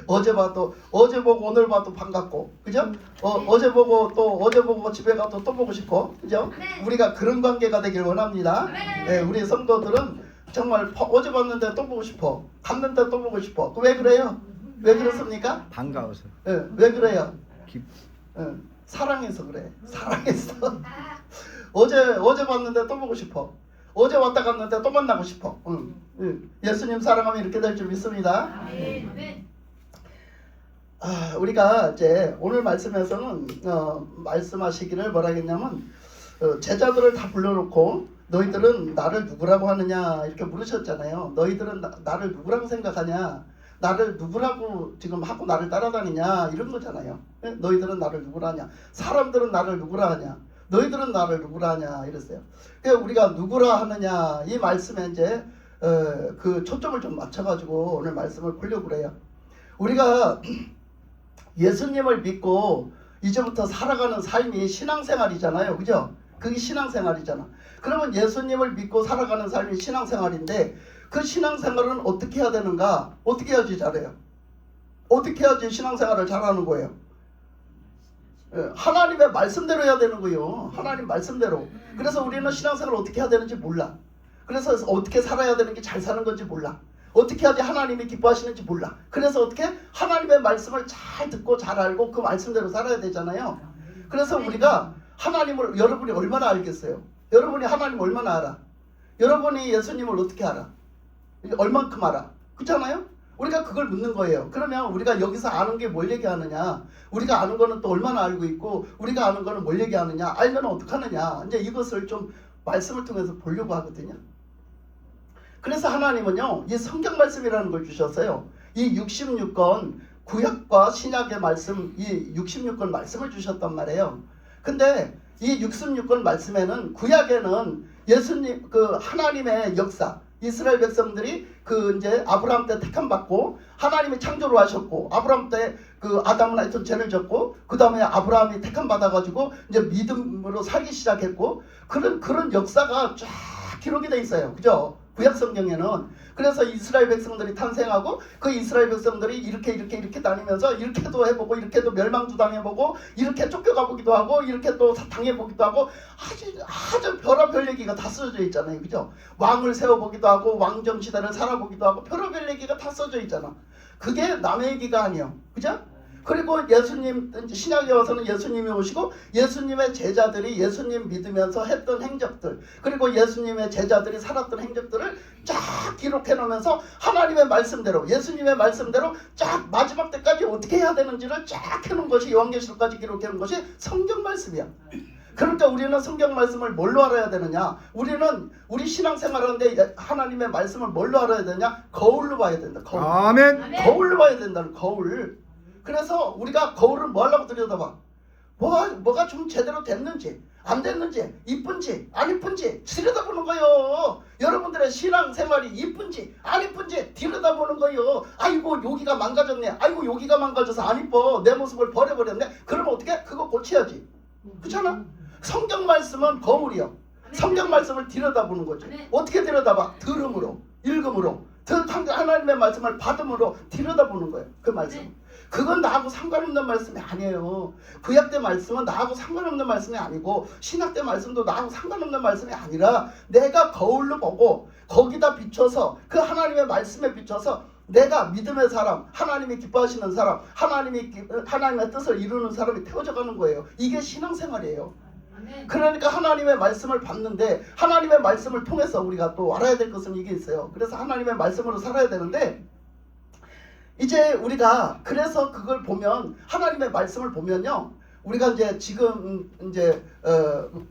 어제 봐도 어제 보고 오늘 봐도 반갑고, 그죠? 어제 보고 또 어제 보고 집에 가도 또 보고 싶고, 그죠? 우리가 그런 관계가 되길 원합니다. 우리 성도들은 정말 어제 봤는데 또 보고 싶어, 갔는데 또 보고 싶어. 왜 그래요? 왜 그렇습니까? 반가워서. 왜 그래요? 사랑해서 그래. 사랑해서. 어제 봤는데 또 보고 싶어. 어제 왔다 갔는데 또 만나고 싶어. 예수님 사랑하면 이렇게 될 줄 믿습니다. 우리가 이제 오늘 말씀에서는 말씀하시기를 뭐라 했냐면, 제자들을 다 불러놓고 너희들은 나를 누구라고 하느냐 이렇게 물으셨잖아요. 너희들은 나를 누구라고 생각하냐, 나를 누구라고 지금 하고 나를 따라다니냐, 이런 거잖아요. 너희들은 나를 누구라 하냐, 사람들은 나를 누구라 하냐, 너희들은 나를 누구라 하냐 이랬어요. 그러니까 우리가 누구라 하느냐 이 말씀에 이제 그 초점을 좀 맞춰가지고 오늘 말씀을 보려고 그래요. 우리가 예수님을 믿고 이제부터 살아가는 삶이 신앙생활이잖아요, 그죠? 그게 신앙생활이잖아. 그러면 예수님을 믿고 살아가는 삶이 신앙생활인데, 그 신앙생활은 어떻게 해야 되는가? 어떻게 해야지 잘해요? 어떻게 해야지 신앙생활을 잘하는 거예요? 하나님의 말씀대로 해야 되는 거예요. 하나님 말씀대로. 그래서 우리는 신앙생활을 어떻게 해야 되는지 몰라. 그래서 어떻게 살아야 되는 게 잘 사는 건지 몰라. 어떻게 해야지 하나님이 기뻐하시는지 몰라. 그래서 어떻게 하나님의 말씀을 잘 듣고 잘 알고 그 말씀대로 살아야 되잖아요. 그래서 우리가 하나님을, 여러분이 얼마나 알겠어요? 여러분이 하나님 얼마나 알아? 여러분이 예수님을 어떻게 알아? 얼만큼 알아? 그렇잖아요? 우리가 그걸 묻는 거예요. 그러면 우리가 여기서 아는 게 뭘 얘기하느냐, 우리가 아는 거는 또 얼마나 알고 있고 우리가 아는 거는 뭘 얘기하느냐, 알면 어떡하느냐, 이제 이것을 좀 말씀을 통해서 보려고 하거든요. 그래서 하나님은요, 이 성경 말씀이라는 걸 주셨어요. 이 66권 구약과 신약의 말씀, 이 66권 말씀을 주셨단 말이에요. 근데 이 66권 말씀에는, 구약에는 예수님, 그 하나님의 역사, 이스라엘 백성들이 그 이제 아브라함 때 택함 받고 하나님이 창조를 하셨고, 아브라함 때 그 아담은 하여튼 죄를 졌고, 그 다음에 아브라함이 택함 받아가지고 이제 믿음으로 살기 시작했고, 그런 역사가 쫙 기록이 돼 있어요, 그죠? 구약 성경에는. 그래서 이스라엘 백성들이 탄생하고, 그 이스라엘 백성들이 이렇게 다니면서 이렇게도 해보고 이렇게도 멸망도 당해보고 이렇게 쫓겨가보기도 하고 이렇게 또 당해보기도 하고, 아주 별의별 얘기가 다 써져 있잖아요, 그죠? 왕을 세워보기도 하고 왕정시대를 살아보기도 하고 별의별 얘기가 다 써져 있잖아. 그게 남의 얘기가 아니에요, 그죠? 그리고 예수님, 신약에 와서는 예수님이 오시고 예수님의 제자들이 예수님 믿으면서 했던 행적들, 그리고 예수님의 제자들이 살았던 행적들을 쫙 기록해 놓으면서 하나님의 말씀대로, 예수님의 말씀대로 쫙 마지막 때까지 어떻게 해야 되는지를 쫙 해놓은 것이, 요한계시록까지 기록해 놓은 것이 성경 말씀이야. 그러니까 우리는 성경 말씀을 뭘로 알아야 되느냐, 우리 신앙생활하는데 하나님의 말씀을 뭘로 알아야 되냐, 거울로 봐야 된다. 거울. 아멘. 거울로 봐야 된다는, 거울. 그래서 우리가 거울을 뭐 하려고 들여다봐? 뭐가 좀 제대로 됐는지 안 됐는지, 이쁜지 안 이쁜지 들여다보는 거예요. 여러분들의 신앙생활이 이쁜지 안 이쁜지 들여다보는 거예요. 아이고 여기가 망가졌네, 아이고 여기가 망가져서 안 이뻐, 내 모습을 버려버렸네. 그러면 어떻게? 그거 고쳐야지, 그렇잖아? 성경 말씀은 거울이요. 성경 말씀을 들여다보는 거죠. 어떻게 들여다봐? 들음으로, 읽음으로, 하나님의 말씀을 받음으로 들여다보는 거예요, 그 말씀. 그건 나하고 상관없는 말씀이 아니에요. 구약 때 말씀은 나하고 상관없는 말씀이 아니고, 신약 때 말씀도 나하고 상관없는 말씀이 아니라, 내가 거울로 보고 거기다 비춰서, 그 하나님의 말씀에 비춰서 내가 믿음의 사람, 하나님이 기뻐하시는 사람, 하나님의 뜻을 이루는 사람이 되어져 가는 거예요. 이게 신앙생활이에요. 그러니까 하나님의 말씀을 받는데, 하나님의 말씀을 통해서 우리가 또 알아야 될 것은 이게 있어요. 그래서 하나님의 말씀으로 살아야 되는데, 이제 우리가 그래서 그걸 보면, 하나님의 말씀을 보면요, 우리가 이제 지금 이제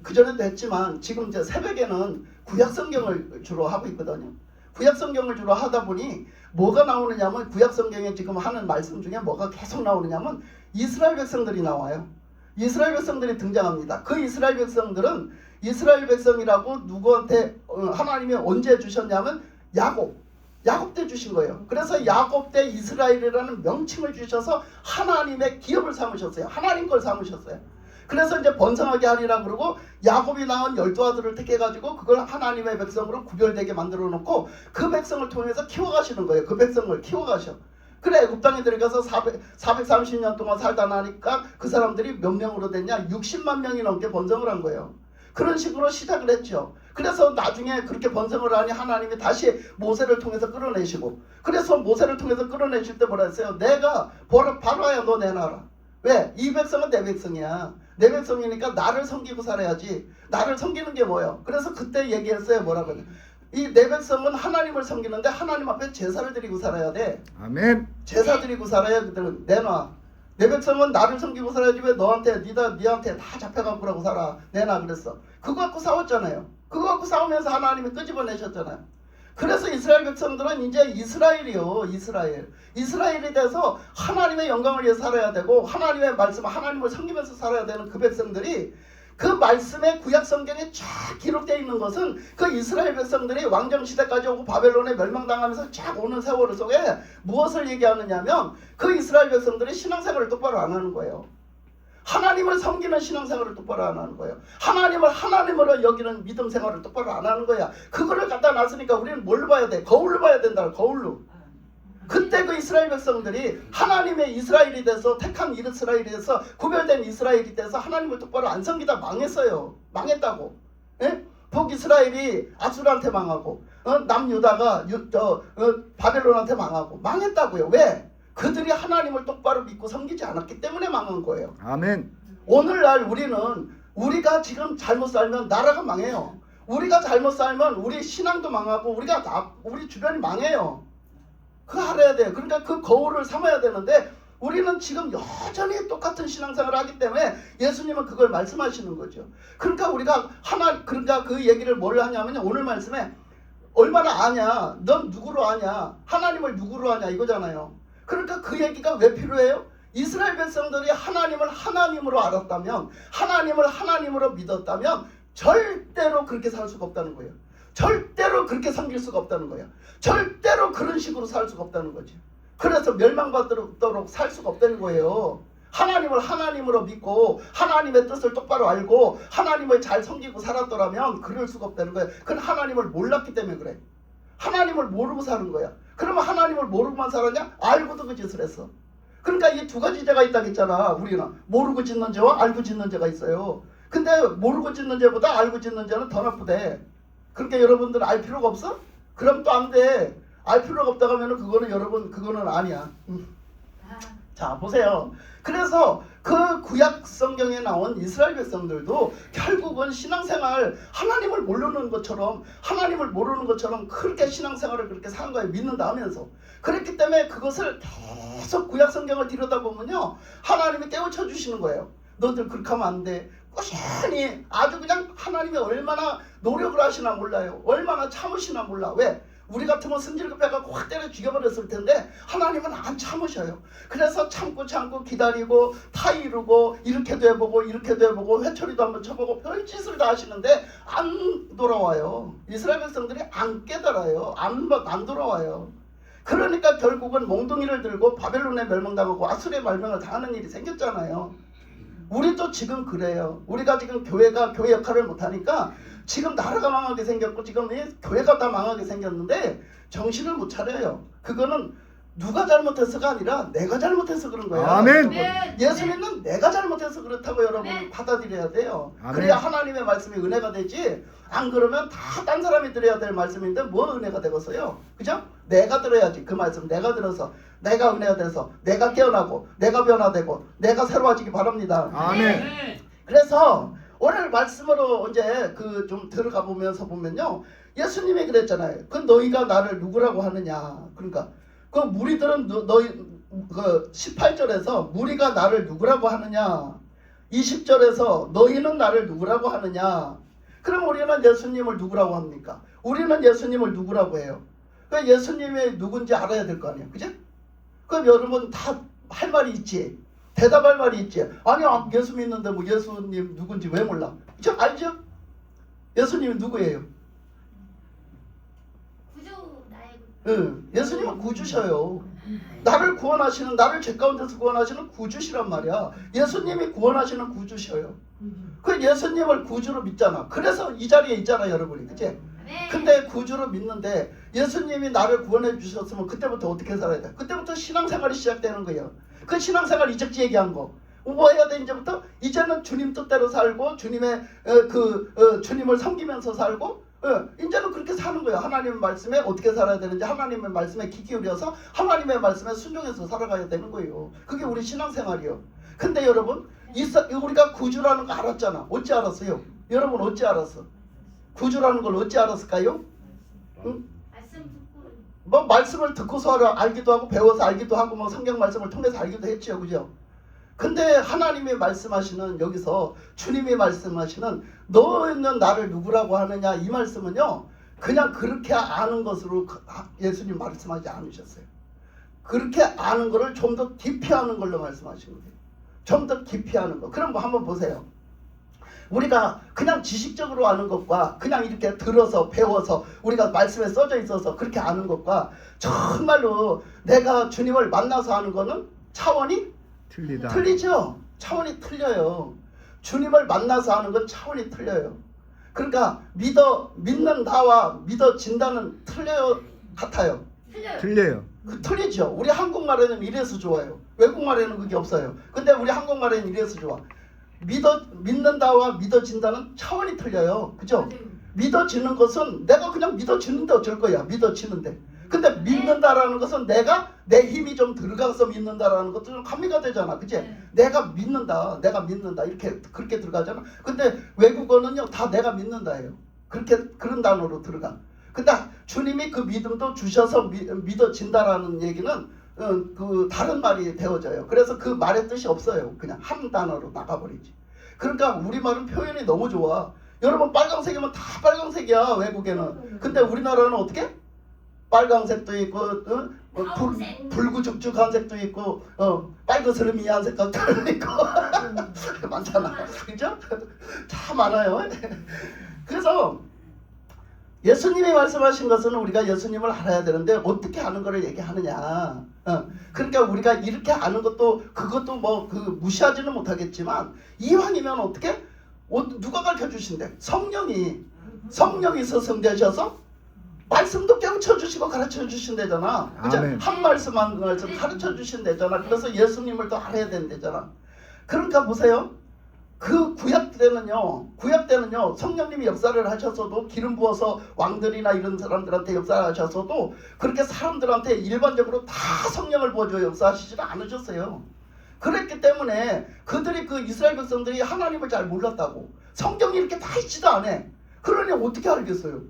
그전에도 했지만 지금 이제 새벽에는 구약 성경을 주로 하고 있거든요. 구약 성경을 주로 하다 보니 뭐가 나오느냐면, 구약 성경에 지금 하는 말씀 중에 뭐가 계속 나오느냐면 이스라엘 백성들이 나와요. 이스라엘 백성들이 등장합니다. 그 이스라엘 백성들은, 이스라엘 백성이라고 누구한테 하나님이 언제 주셨냐면 야곱 때 주신 거예요. 그래서 야곱 때 이스라엘이라는 명칭을 주셔서 하나님의 기업을 삼으셨어요. 하나님 걸 삼으셨어요. 그래서 이제 번성하게 하리라 그러고, 야곱이 낳은 12아들을 택해가지고 그걸 하나님의 백성으로 구별되게 만들어 놓고 그 백성을 통해서 키워가시는 거예요. 그 백성을 키워가셔. 그래 애굽 땅에 들어가서 430년 동안 살다 나니까 그 사람들이 몇 명으로 됐냐? 60만 명이 넘게 번성을 한 거예요. 그런 식으로 시작을 했죠. 그래서 나중에 그렇게 번성을 하니 하나님이 다시 모세를 통해서 끌어내시고, 그래서 모세를 통해서 끌어내실 때 뭐라 했어요? 내가 바로야 너 내놔라. 왜? 이 백성은 내 백성이야. 내 백성이니까 나를 섬기고 살아야지. 나를 섬기는 게 뭐예요? 그래서 그때 얘기했어요. 뭐라고? 이 내 백성은 하나님을 섬기는데 하나님 앞에 제사를 드리고 살아야 돼. 아멘. 제사 드리고 살아야 그들은 내놔. 내 백성은 나를 섬기고 살아야지 왜 너한테 니한테 다 잡혀갖고 그러고 살아. 내놔 그랬어. 그거 갖고 싸웠잖아요. 그거 갖고 싸우면서 하나님이 끄집어내셨잖아요. 그래서 이스라엘 백성들은 이제 이스라엘이요. 이스라엘이 돼서 하나님의 영광을 위해 살아야 되고 하나님의 말씀, 하나님을 섬기면서 살아야 되는 그 백성들이, 그 말씀의 구약 성경에 쫙 기록되어 있는 것은 그 이스라엘 백성들이 왕정시대까지 오고 바벨론에 멸망당하면서 쫙 오는 세월 속에 무엇을 얘기하느냐면 그 이스라엘 백성들이 신앙생활을 똑바로 안 하는 거예요. 하나님을 섬기는 신앙생활을 똑바로 안 하는 거예요. 하나님을 하나님으로 여기는 믿음 생활을 똑바로 안 하는 거야. 그거를 갖다 놨으니까 우리는 뭘로 봐야 돼? 거울로 봐야 된다. 거울로. 그때 그 이스라엘 백성들이 하나님의 이스라엘이 돼서, 택한 이스라엘이 돼서, 구별된 이스라엘이 돼서 하나님을 똑바로 안 섬기다 망했어요. 망했다고. 예? 북이스라엘이 아수르한테 망하고, 남유다가 바벨론한테 망하고 망했다고요. 왜? 그들이 하나님을 똑바로 믿고 섬기지 않았기 때문에 망한 거예요. 아멘. 오늘날 우리가 지금 잘못 살면 나라가 망해요. 우리가 잘못 살면 우리 신앙도 망하고 우리 주변이 망해요. 그거 알아야 돼요. 그러니까 그 거울을 삼아야 되는데 우리는 지금 여전히 똑같은 신앙생활을 하기 때문에 예수님은 그걸 말씀하시는 거죠. 그러니까 그러니까 그 얘기를 뭘 하냐면요. 오늘 말씀에 얼마나 아냐? 넌 누구로 아냐? 하나님을 누구로 아냐? 이거잖아요. 그러니까 그 얘기가 왜 필요해요? 이스라엘 백성들이 하나님을 하나님으로 알았다면, 하나님을 하나님으로 믿었다면 절대로 그렇게 살 수가 없다는 거예요. 절대로 그렇게 섬길 수가 없다는 거예요. 절대로 그런 식으로 살 수가 없다는 거죠. 그래서 멸망받도록 살 수가 없다는 거예요. 하나님을 하나님으로 믿고 하나님의 뜻을 똑바로 알고 하나님을 잘 섬기고 살았더라면 그럴 수가 없다는 거예요. 그건 하나님을 몰랐기 때문에 그래. 하나님을 모르고 사는 거야. 그러면 하나님을 모르고만 살았냐? 알고도 그 짓을 했어. 그러니까 이 두 가지 죄가 있다고 했잖아. 우리는 모르고 짓는 죄와 알고 짓는 죄가 있어요. 근데 모르고 짓는 죄보다 알고 짓는 죄는 더 나쁘대. 그러니까 여러분들 알 필요가 없어? 그럼 또 안 돼. 알 필요가 없다고 하면 그거는 아니야. 자 보세요. 그래서 그 구약 성경에 나온 이스라엘 백성들도 결국은 신앙생활, 하나님을 모르는 것처럼 그렇게 신앙생활을 그렇게 사는 거예요. 믿는다 하면서. 그렇기 때문에 그것을 계속 구약 성경을 들여다보면요, 하나님이 깨우쳐 주시는 거예요. 너들 그렇게 하면 안 돼. 꾸준히 아주 그냥 하나님이 얼마나 노력을 하시나 몰라요. 얼마나 참으시나 몰라. 왜? 우리 같으면 승질급해갖고 확 때려 죽여버렸을 텐데 하나님은 안 참으셔요. 그래서 참고 기다리고 타이르고 이렇게도 해보고 회초리도 한번 쳐보고 별짓을 다 하시는데 안 돌아와요. 이스라엘 백성들이 안 깨달아요. 안 돌아와요. 그러니까 결국은 몽둥이를 들고 바벨론에 멸망당하고 아수르에 멸망을 당하는 일이 생겼잖아요. 우리도 지금 그래요. 우리가 지금 교회 역할을 못하니까 지금 나라가 망하게 생겼고 지금 교회가 다 망하게 생겼는데 정신을 못 차려요. 그거는 누가 잘못해서가 아니라 내가 잘못해서 그런 거예요. 아멘. 네. 예수 믿는 내가 잘못해서 그렇다고 여러분 네. 받아들여야 돼요. 아멘. 그래야 하나님의 말씀이 은혜가 되지. 안 그러면 다 딴 사람이 들어야 될 말씀인데 뭐 은혜가 되겠어요? 그죠? 내가 들어야지. 그 말씀 내가 들어서 내가 은혜가 돼서 내가 깨어나고 내가 변화되고 내가 새로워지기 바랍니다. 아멘. 그래서 오늘 말씀으로 이제 좀 들어가 보면요, 예수님이 그랬잖아요. 그 너희가 나를 누구라고 하느냐. 그러니까 그 무리들은 너희 18절에서 무리가 나를 누구라고 하느냐, 20절에서 너희는 나를 누구라고 하느냐. 그럼 우리는 예수님을 누구라고 합니까? 우리는 예수님을 누구라고 해요? 그 예수님이 누군지 알아야 될 거 아니에요. 그죠? 그럼 여러분 다 할 말이 있지. 대답할 말이 있지. 아니 예수 믿는데 뭐 예수님 누군지 왜 몰라? 그죠? 알죠? 예수님이 누구예요? 구주 나의 응, 예수님은 구주셔요. 나를 구원하시는, 나를 죄 가운데서 구원하시는 구주시란 말이야. 예수님이 구원하시는 구주셔요. 그 예수님을 구주로 믿잖아. 그래서 이 자리에 있잖아, 여러분이. 그치? 근데 구주로 믿는데 예수님이 나를 구원해 주셨으면 그때부터 어떻게 살아야 돼? 그때부터 신앙생활이 시작되는 거예요. 그 신앙생활 이적지 얘기한 거. 뭐 해야 돼 이제부터? 이제는 주님 뜻대로 살고 주님의 주님을 섬기면서 살고 이제는 그렇게 사는 거예요. 하나님의 말씀에 어떻게 살아야 되는지 하나님의 말씀에 귀 기울여서 하나님의 말씀에 순종해서 살아가야 되는 거예요. 그게 우리 신앙생활이요. 근데 여러분 우리가 구주라는 거 알았잖아. 어찌 알았어요? 여러분 어찌 알았어? 구주라는 걸 어찌 알았을까요? 응? 뭐 말씀을 듣고서 알기도 하고 배워서 알기도 하고 뭐 성경 말씀을 통해서 알기도 했죠. 그죠? 근데 하나님이 말씀하시는 여기서 주님이 말씀하시는 너는 나를 누구라고 하느냐 이 말씀은요 그냥 그렇게 아는 것으로 예수님 말씀하지 않으셨어요. 그렇게 아는 거를 좀 더 깊이 아는 걸로 말씀하신 거예요. 좀 더 깊이 아는 거. 그럼 뭐 한번 보세요. 우리가 그냥 지식적으로 아는 것과 그냥 이렇게 들어서 배워서 우리가 말씀에 써져 있어서 그렇게 아는 것과 정말로 내가 주님을 만나서 아는 거는 차원이 틀리죠. 차원이 틀려요. 주님을 만나서 하는 건 차원이 틀려요. 그러니까 믿는다와 믿어진다는 틀려요, 같아요? 틀려요. 틀리죠. 우리 한국말에는 이래서 좋아요. 외국말에는 그게 없어요. 근데 우리 한국말에는 이래서 좋아. 믿는다와 믿어진다는 차원이 틀려요. 그죠? 믿어지는 것은 내가 그냥 믿어지는데 어쩔 거야. 믿어지는데. 근데 믿는다라는 것은 내가 내 힘이 좀 들어가서 믿는다라는 것도 좀 가미가 되잖아. 그치? 내가 믿는다 이렇게 그렇게 들어가잖아. 근데 외국어는요 다 내가 믿는다예요. 그런 단어로 들어가. 근데 주님이 그 믿음도 주셔서 믿어진다라는 얘기는 그 다른 말이 되어져요. 그래서 그 말의 뜻이 없어요. 그냥 한 단어로 나가버리지. 그러니까 우리말은 표현이 너무 좋아. 여러분 빨강색이면 다 빨강색이야 외국에는. 근데 우리나라는 어떻게? 빨강색도 있고 불구죽죽한 색도 있고 빨그스름이한 색깔도 있고 많잖아. 그죠? 참 많아요. 그래서 예수님이 말씀하신 것은 우리가 예수님을 알아야 되는데 어떻게 아는 거를 얘기하느냐. 그러니까 우리가 이렇게 아는 것도 그것도 뭐 무시하지는 못하겠지만 이왕이면 어떻게 누가 가르쳐 주신대? 성령이 스승되셔서 말씀도 깨우쳐 주시고 가르쳐 주신대잖아. 그죠? 한 말씀 한 말씀 가르쳐 주신대잖아. 그래서 예수님을 더 알아야 된대잖아. 그러니까 보세요. 그 구약 때는요 성령님이 역사를 하셨어도 기름 부어서 왕들이나 이런 사람들한테 역사를 하셨어도 그렇게 사람들한테 일반적으로 다 성령을 부어줘 역사하시지는 않으셨어요. 그랬기 때문에 그들이 그 이스라엘 백성들이 하나님을 잘 몰랐다고. 성경이 이렇게 다 있지도 않아. 그러니 어떻게 알겠어요?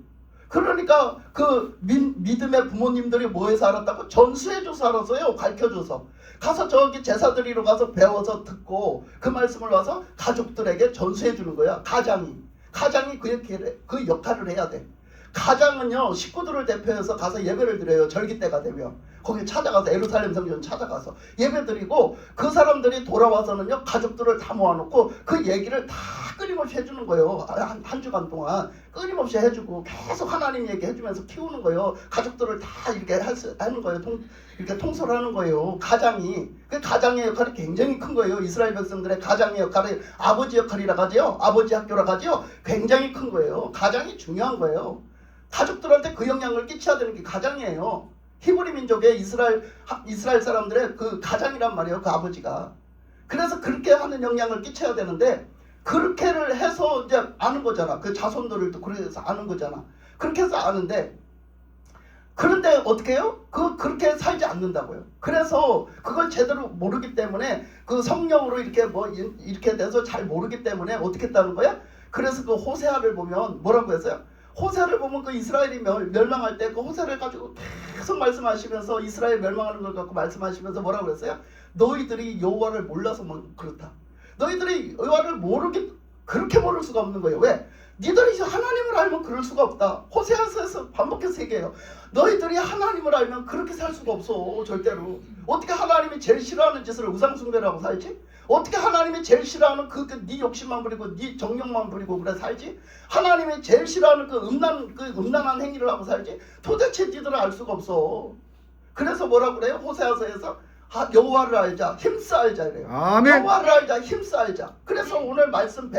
그러니까 그 믿음의 부모님들이 뭐해서 알았다고? 전수해줘서 알았어요. 가르쳐줘서. 가서 저기 제사드리러 가서 배워서 듣고 그 말씀을 와서 가족들에게 전수해주는 거야. 가장이 그 역할을 해야 돼. 가장은요 식구들을 대표해서 가서 예배를 드려요. 절기 때가 되면 거기 찾아가서 에루살렘 성전 찾아가서 예배 드리고 그 사람들이 돌아와서는요 가족들을 다 모아놓고 그 얘기를 다 끊임없이 해주는 거예요. 한 주간 동안 끊임없이 해주고 계속 하나님 얘기 해주면서 키우는 거예요. 가족들을 다 이렇게 하는 거예요. 이렇게 통솔하는 거예요. 그 가장의 역할이 굉장히 큰 거예요. 이스라엘 백성들의 가장의 역할이 아버지 역할이라 하죠. 아버지 학교라 하죠. 굉장히 큰 거예요. 가장이 중요한 거예요. 가족들한테 그 영향을 끼쳐야 되는 게 가장이에요. 히브리 민족의 이스라엘 사람들의 그 가장이란 말이에요. 그 아버지가. 그래서 그렇게 하는 영향을 끼쳐야 되는데 그렇게를 해서 이제 아는 거잖아. 그 자손들을 또 그래서 아는 거잖아. 그렇게 해서 아는데 그런데 어떻게 해요? 그렇게 살지 않는다고요. 그래서 그걸 제대로 모르기 때문에 그 성령으로 이렇게 돼서 잘 모르기 때문에 어떻게 했다는 거야? 그래서 그 호세아를 보면 뭐라고 했어요? 호세아를 보면 그 이스라엘이 멸망할 때 그 호세아를 가지고 계속 말씀하시면서 이스라엘 멸망하는 걸 갖고 말씀하시면서 뭐라고 그랬어요? 너희들이 여호와를 몰라서 그렇다. 너희들이 여호와를 그렇게 모를 수가 없는 거예요. 왜? 니들이 하나님을 알면 그럴 수가 없다. 호세아서에서 반복해서 얘기해요. 너희들이 하나님을 알면 그렇게 살 수가 없어. 절대로. 어떻게 하나님이 제일 싫어하는 짓을 우상숭배를 하고 살지? 어떻게 하나님이 제일 싫어하는 네 욕심만 부리고 네 정욕만 부리고 그래 살지? 하나님이 제일 싫어하는 그 음란한 행위를 하고 살지? 도대체 니들은 알 수가 없어. 그래서 뭐라고 그래요? 호세아서에서 여호와를 알자, 힘써 알자 이래요. 아멘. 여호와를 알자, 힘써 알자. 그래서 오늘 말씀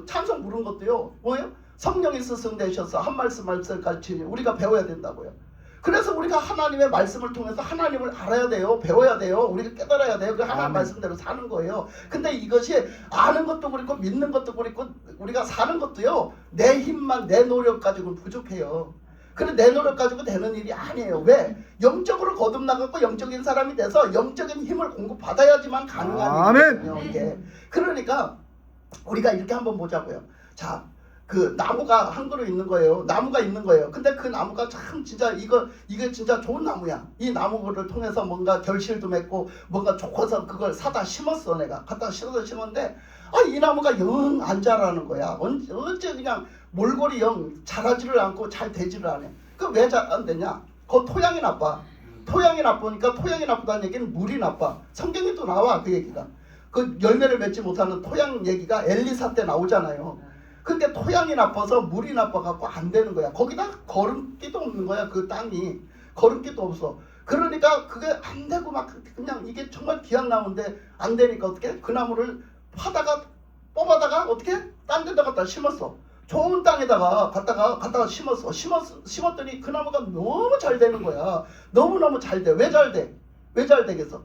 찬송 부른 것도요. 뭐예요? 성령이 스승되셔서 한 말씀 가르치니 우리가 배워야 된다고요. 그래서 우리가 하나님의 말씀을 통해서 하나님을 알아야 돼요. 배워야 돼요. 우리가 깨달아야 돼요. 그 하나님 말씀대로 사는 거예요. 근데 이것이 아는 것도 그렇고 믿는 것도 그렇고 우리가 사는 것도요. 내 힘만 내 노력 가지고는 부족해요. 그래 내 노력 가지고 되는 일이 아니에요. 왜? 영적으로 거듭나갖고 영적인 사람이 돼서 영적인 힘을 공급받아야지만 가능한 일이거든요. 이게. 그러니까 우리가 이렇게 한번 보자고요. 자, 그 나무가 한 그루 있는 거예요. 나무가 있는 거예요. 근데 그 나무가 참 진짜 이게 진짜 좋은 나무야. 이 나무를 통해서 뭔가 결실도 맺고 뭔가 좋아서 그걸 사다 심었어. 내가 갖다 심었는데 이 나무가 영 안 자라는 거야. 어째 그냥 몰골이 영 자라지를 않고 잘 되지를 않아. 그 왜 잘 안 되냐? 그 토양이 나빠. 토양이 나쁘니까 토양이 나쁘다는 얘기는 물이 나빠. 성경에 또 나와 그 얘기가. 그 열매를 맺지 못하는 토양 얘기가 엘리사 때 나오잖아요. 근데 토양이 나빠서 물이 나빠갖고 안 되는 거야. 거기다 거름기도 없는 거야. 그 땅이 거름기도 없어. 그러니까 그게 안 되고 막 그냥 이게 정말 귀한 나무인데 안 되니까 어떻게 그 나무를 뽑아다가 어떻게 딴 데다 갖다 심었어. 좋은 땅에다가 갖다가 심었더니 그 나무가 너무 잘 되는 거야. 너무너무 잘 돼. 왜 잘 돼? 왜 잘 되겠어?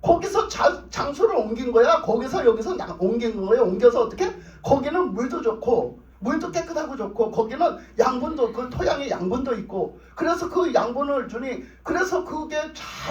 거기서 장소를 옮긴 거야. 거기서 여기서 옮긴 거예요. 옮겨서 어떻게? 거기는 물도 좋고 물도 깨끗하고 좋고 거기는 양분도 그 토양에 양분도 있고 그래서 그 양분을 주니 그래서 그게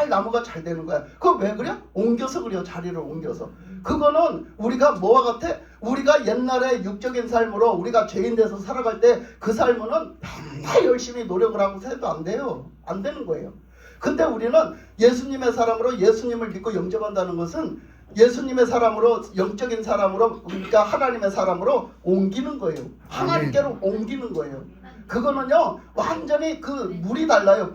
나무가 잘 되는 거야. 그거 왜 그래? 옮겨서 그래요. 자리를 옮겨서. 그거는 우리가 뭐와 같아? 우리가 옛날에 육적인 삶으로 우리가 죄인 돼서 살아갈 때 그 삶은 맨날 열심히 노력을 하고 해도 안 돼요. 안 되는 거예요. 근데 우리는 예수님의 사람으로 예수님을 믿고 영접한다는 것은 예수님의 사람으로 영적인 사람으로 그러니까 하나님의 사람으로 옮기는 거예요. 하나님께로 옮기는 거예요. 그거는요 완전히 그 물이 달라요.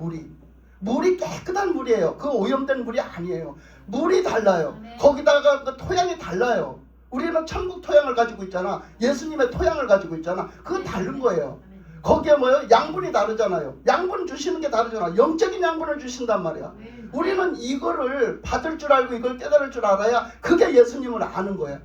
물이 깨끗한 물이에요. 그 오염된 물이 아니에요. 물이 달라요. 거기다가 그 토양이 달라요. 우리는 천국 토양을 가지고 있잖아. 예수님의 토양을 가지고 있잖아. 그건 다른 거예요. 거기에 뭐예요? 양분이 다르잖아요. 양분 주시는 게 다르잖아. 영적인 양분을 주신단 말이야. 우리는 이거를 받을 줄 알고 이걸 깨달을 줄 알아야 그게 예수님을 아는 거야.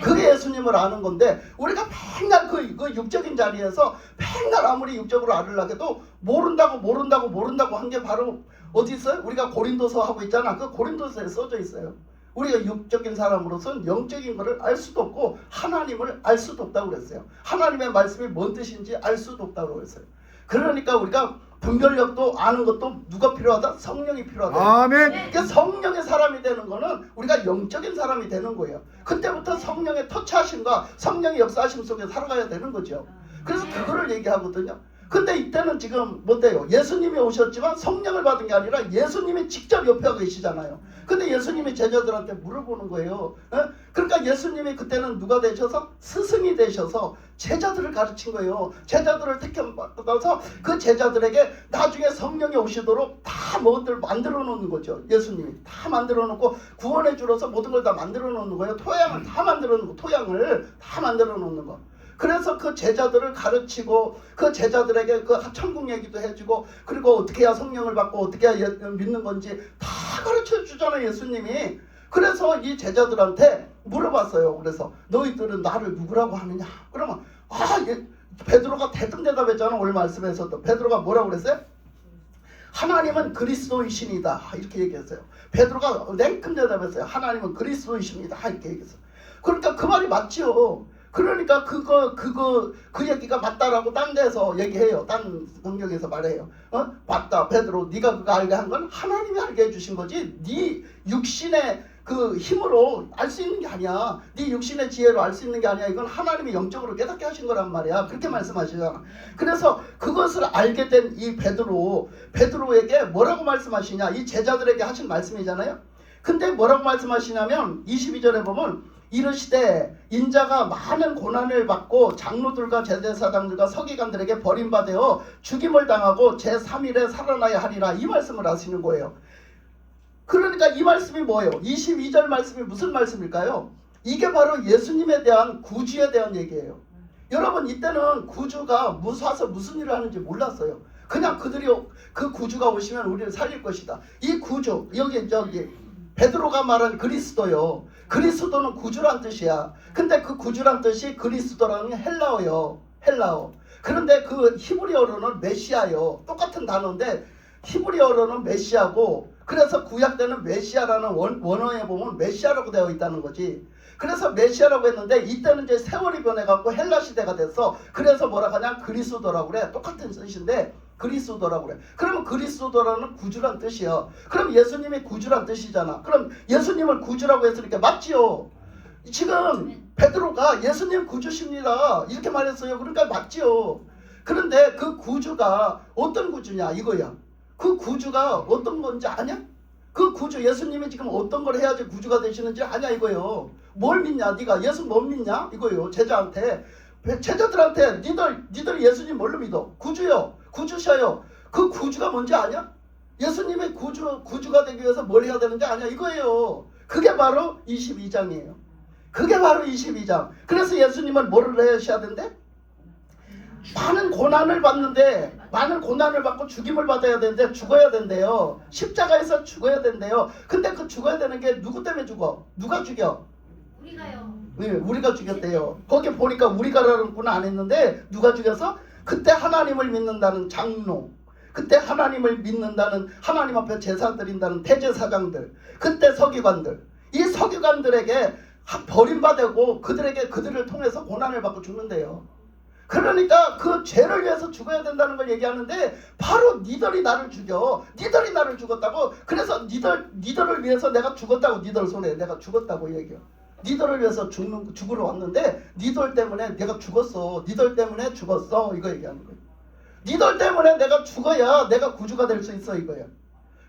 그게 예수님을 아는 건데 우리가 맨날 그 육적인 자리에서 맨날 아무리 육적으로 알으려고 해도 모른다고 한 게 바로 어디 있어요? 우리가 고린도서 하고 있잖아. 그 고린도서에 써져 있어요. 우리가 육적인 사람으로서는 영적인 것을 알 수도 없고 하나님을 알 수도 없다고 그랬어요. 하나님의 말씀이 뭔 뜻인지 알 수도 없다고 그랬어요. 그러니까 우리가 분별력도 아는 것도 누가 필요하다? 성령이 필요하다. 아멘. 그러니까 성령의 사람이 되는 거는 우리가 영적인 사람이 되는 거예요. 그때부터 성령의 터치하심과 성령의 역사하심 속에 살아가야 되는 거죠. 그래서 그거를 얘기하거든요. 근데 이때는 지금 뭔데요? 예수님이 오셨지만 성령을 받은 게 아니라 예수님이 직접 옆에 계시잖아요. 근데 예수님이 제자들한테 물어보는 거예요. 그러니까 예수님이 그때는 누가 되셔서 스승이 되셔서 제자들을 가르친 거예요. 제자들을 택해받아서 그 제자들에게 나중에 성령이 오시도록 다 뭐들 만들어 놓는 거죠. 예수님이 다 만들어 놓고 구원해 주러서 모든 걸 다 만들어 놓는 거예요. 토양을 다 만들어 놓고 토양을 다 만들어 놓는 거. 그래서 그 제자들을 가르치고 그 제자들에게 그 천국 얘기도 해주고 그리고 어떻게 해야 성령을 받고 어떻게 해야 믿는 건지 다 가르쳐 주잖아요. 예수님이. 그래서 이 제자들한테 물어봤어요. 그래서 너희들은 나를 누구라고 하느냐? 그러면 베드로가 대등 대답했잖아. 오늘 말씀에서도 베드로가 뭐라고 그랬어요? 하나님은 그리스도이십니다. 이렇게 얘기했어요. 베드로가 냉큼 대답했어요. 하나님은 그리스도이십니다. 이렇게 얘기했어요. 그러니까 그 말이 맞지요. 그러니까 그 얘기가 맞다라고 딴 데서 얘기해요. 딴 성경에서 말해요. 맞다. 베드로 네가 그거 알게 한 건 하나님이 알게 해주신 거지 네 육신의 그 힘으로 알 수 있는 게 아니야. 네 육신의 지혜로 알 수 있는 게 아니야. 이건 하나님이 영적으로 깨닫게 하신 거란 말이야. 그렇게 말씀하시잖아. 그래서 그것을 알게 된 이 베드로에게 뭐라고 말씀하시냐. 이 제자들에게 하신 말씀이잖아요. 근데 뭐라고 말씀하시냐면 22절에 보면 이르시되 인자가 많은 고난을 받고 장로들과 제사장들과 서기관들에게 버림받아 죽임을 당하고 제3일에 살아나야 하리라. 이 말씀을 하시는 거예요. 그러니까 이 말씀이 뭐예요? 22절 말씀이 무슨 말씀일까요? 이게 바로 예수님에 대한 구주에 대한 얘기예요. 여러분 이때는 구주가 와서 무슨 일을 하는지 몰랐어요. 그냥 그들이 그 구주가 오시면 우리를 살릴 것이다. 이 구주 여기 베드로가 말한 그리스도요. 그리스도는 구주란 뜻이야. 근데 그 구주란 뜻이 그리스도라는 헬라어요. 헬라어. 그런데 그 히브리어로는 메시아요. 똑같은 단어인데 히브리어로는 메시아고, 그래서 구약 때는 메시아라는 원어에 보면 메시아라고 되어 있다는 거지. 그래서 메시아라고 했는데 이때는 이제 세월이 변해갖고 헬라 시대가 돼서 그래서 뭐라 하냐, 그리스도라고 그래. 똑같은 뜻인데 그리스도라고 그래. 그러면 그리스도라는 구주란 뜻이요. 그럼 예수님이 구주란 뜻이잖아. 그럼 예수님을 구주라고 했으니까 맞지요. 지금 베드로가 예수님 구주십니다 이렇게 말했어요. 그러니까 맞지요. 그런데 그 구주가 어떤 구주냐 이거야. 그 구주가 어떤 건지 아냐? 그 구주, 예수님이 지금 어떤 걸 해야지 구주가 되시는지 아냐 이거요. 뭘 믿냐? 네가 예수 못 믿냐 이거요. 제자한테, 제자들한테 니들 예수님 뭘로 믿어? 구주요. 구주셔요. 그 구주가 뭔지 아냐? 예수님의 구주가 되기 위해서 뭘 해야 되는지 아냐 이거예요. 그게 바로 22장이에요. 그게 바로 22장. 그래서 예수님은 뭐를 하셔야 된대? 많은 고난을 받는데, 많은 고난을 받고 죽임을 받아야 되는데 죽어야 된대요. 십자가에서 죽어야 된대요. 근데 그 죽어야 되는 게 누구 때문에 죽어? 누가 죽여? 우리가요. 네, 우리가 죽였대요. 거기 보니까 우리가라는 건 안 했는데 누가 죽여서? 그때 하나님을 믿는다는 장로, 그때 하나님을 믿는다는, 하나님 앞에 제사 드린다는 대제사장들, 그때 서기관들, 이 서기관들에게 버림받고 그들을 통해서 고난을 받고 죽는데요. 그러니까 그 죄를 위해서 죽어야 된다는 걸 얘기하는데 바로 니들이 나를 죽여. 니들이 나를 죽었다고. 그래서 니들을 위해서 내가 죽었다고, 니들 손에 내가 죽었다고 얘기해. 니들을 위해서 죽으러 왔는데 니들 때문에 내가 죽었어. 니들 때문에 죽었어. 이거 얘기하는 거예요. 니들 때문에 내가 죽어야 내가 구주가 될 수 있어 이거예요.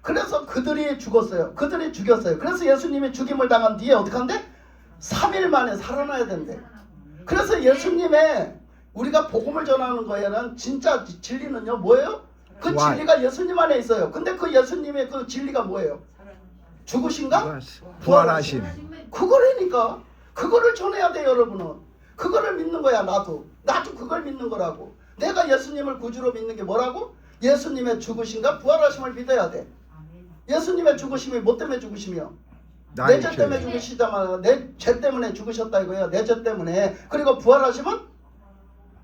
그래서 그들이 죽었어요. 그들이 죽였어요. 그래서 예수님이 죽임을 당한 뒤에 어떻게 한대? 3일 만에 살아나야 된대. 그래서 예수님의, 우리가 복음을 전하는 거에는 진짜 진리는요 뭐예요? 그 진리가 예수님 안에 있어요. 근데 그 예수님의 그 진리가 뭐예요? 죽으신가? 부활하심. 그거라니까. 그거를 전해야 돼 여러분은. 그거를 믿는 거야. 나도 그걸 믿는 거라고. 내가 예수님을 구주로 믿는 게 뭐라고? 예수님의 죽으신가 부활하심을 믿어야 돼. 예수님의 죽으심이 뭐 때문에 죽으시며? 내 죄 때문에 죽으시자마자 내 죄 때문에 죽으셨다 이거예요. 내 죄 때문에. 그리고 부활하시면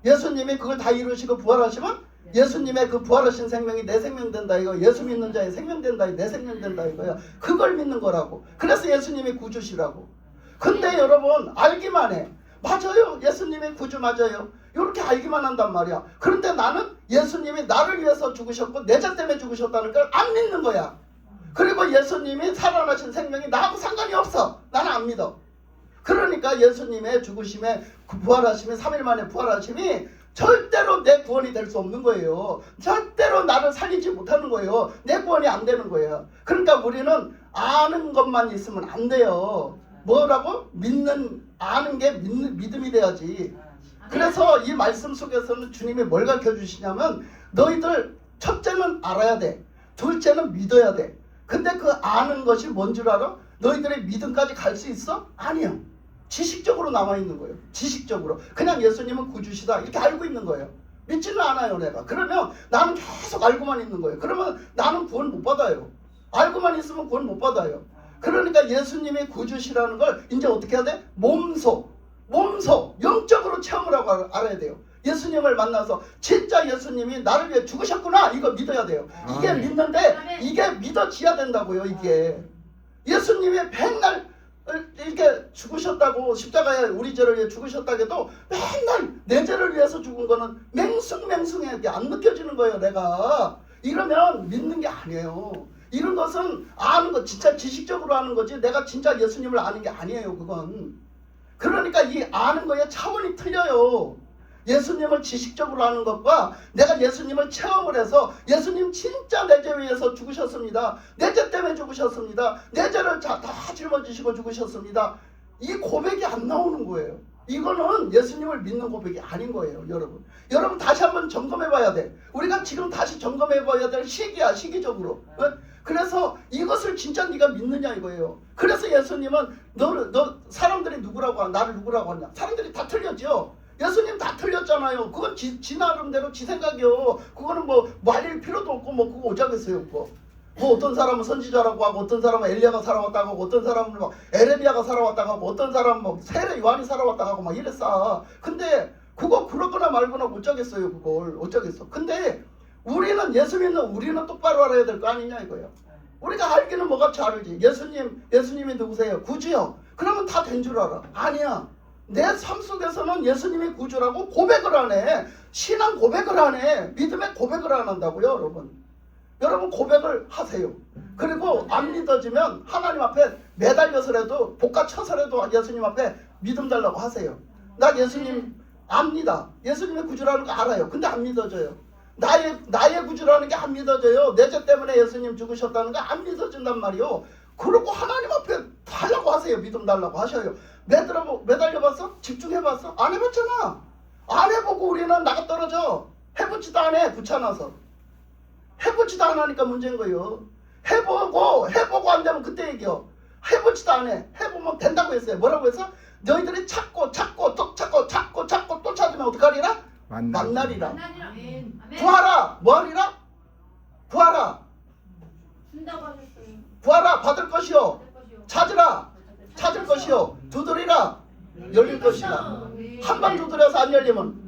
예수님이 그걸 다 이루시고 부활하시면 예수님의 그 부활하신 생명이 내 생명 된다 이거. 예수 믿는 자의 생명 된다, 내 생명 된다 이거야. 그걸 믿는 거라고. 그래서 예수님이 구주시라고. 근데 여러분 알기만 해. 맞아요. 예수님이 구주 맞아요. 이렇게 알기만 한단 말이야. 그런데 나는 예수님이 나를 위해서 죽으셨고 내 죄 때문에 죽으셨다는 걸 안 믿는 거야. 그리고 예수님이 살아나신 생명이 나하고 상관이 없어. 나는 안 믿어. 그러니까 예수님의 죽으심에 부활하심이 3일 만에 부활하심이 절대로 내 구원이 될 수 없는 거예요. 절대로 나를 살리지 못하는 거예요. 내 구원이 안 되는 거예요. 그러니까 우리는 아는 것만 있으면 안 돼요. 뭐라고? 아는 게 믿음이 돼야지. 그래서 이 말씀 속에서는 주님이 뭘 가르쳐 주시냐면 너희들 첫째는 알아야 돼. 둘째는 믿어야 돼. 근데 그 아는 것이 뭔 줄 알아? 너희들의 믿음까지 갈 수 있어? 아니요. 지식적으로 남아있는 거예요. 지식적으로. 그냥 예수님은 구주시다 이렇게 알고 있는 거예요. 믿지는 않아요 내가. 그러면 나는 계속 알고만 있는 거예요. 그러면 나는 구원 못 받아요. 알고만 있으면 구원 못 받아요. 그러니까 예수님이 구주시라는 걸 이제 어떻게 해야 돼? 몸소 영적으로 체험을 하고 알아야 돼요. 예수님을 만나서 진짜 예수님이 나를 위해 죽으셨구나 이거 믿어야 돼요. 이게 믿는데 이게 믿어져야 된다고요. 이게 예수님이 맨날 이렇게 죽으셨다고, 십자가에 우리 죄를 위해 죽으셨다고 해도 맨날 내 죄를 위해서 죽은 거는 맹숭맹숭해. 안 느껴지는 거예요 내가. 이러면 믿는 게 아니에요. 이런 것은 아는 거, 진짜 지식적으로 아는 거지 내가 진짜 예수님을 아는 게 아니에요 그건. 그러니까 이 아는 거에 차원이 틀려요. 예수님을 지식적으로 아는 것과 내가 예수님을 체험을 해서 예수님 진짜 내 죄 위해서 죽으셨습니다. 내 죄 때문에 죽으셨습니다. 내 죄를 다 짊어지시고 죽으셨습니다. 이 고백이 안 나오는 거예요. 이거는 예수님을 믿는 고백이 아닌 거예요. 여러분 다시 한번 점검해 봐야 돼. 우리가 지금 다시 점검해 봐야 될 시기야. 시기적으로. 그래서 이것을 진짜 네가 믿느냐 이거예요. 그래서 예수님은 너 사람들이 누구라고 나를 누구라고 하냐. 사람들이 다 틀렸죠. 예수님 다 틀렸잖아요. 그건 지 나름대로 지 생각이요. 그거는 뭐 말릴 필요도 없고 뭐 그거 오자겠어요 없고. 뭐 어떤 사람은 선지자라고 하고 어떤 사람은 엘리야가 살아왔다고 하고 어떤 사람은 막 에레미야가 살아왔다고 하고 어떤 사람은 뭐 세례 요한이 살아왔다고 하고 막 이랬어. 근데 그거 그렇거나 말거나 못 짜겠어요. 그걸 어쩌겠어. 근데 우리는 예수 믿는 우리는 똑바로 알아야 될 거 아니냐 이거예요. 우리가 알기는 뭐같이 알지. 예수님이 누구세요? 구주요. 그러면 다 된 줄 알아. 아니야. 내 삶 속에서는 예수님이 구주라고 고백을 안 해. 신앙 고백을 안 해. 믿음의 고백을 안 한다고요, 여러분. 여러분 고백을 하세요. 그리고 안 믿어지면 하나님 앞에 매달려서라도 볶아쳐서라도 예수님 앞에 믿음 달라고 하세요. 나 예수님 압니다. 예수님의 구주라는 거 알아요. 근데 안 믿어져요. 나의 구주라는 게 안 믿어져요. 내 죄 때문에 예수님 죽으셨다는 거 안 믿어진단 말이요. 그러고 하나님 앞에 달라고 하세요. 믿음 달라고 하셔요. 매달려봤어? 집중해봤어? 안 해봤잖아. 안 해보고 우리는 나가 떨어져. 해보지도 안 해. 귀찮아서. 해보지도 안 하니까 문제인 거예요. 해보고 안 되면 그때 얘기요. 해보지도 안 해. 해보면 된다고 했어요. 뭐라고 했어? 너희들이 찾고 또 찾으면 어떡하리라? 만나리라. 구하라. 뭐하리라? 구하라. 구하라. 받을 것이요. 찾으라. 찾을 것이요. 두드리라. 열릴 것이다. 한 번 두드려서 안 열리면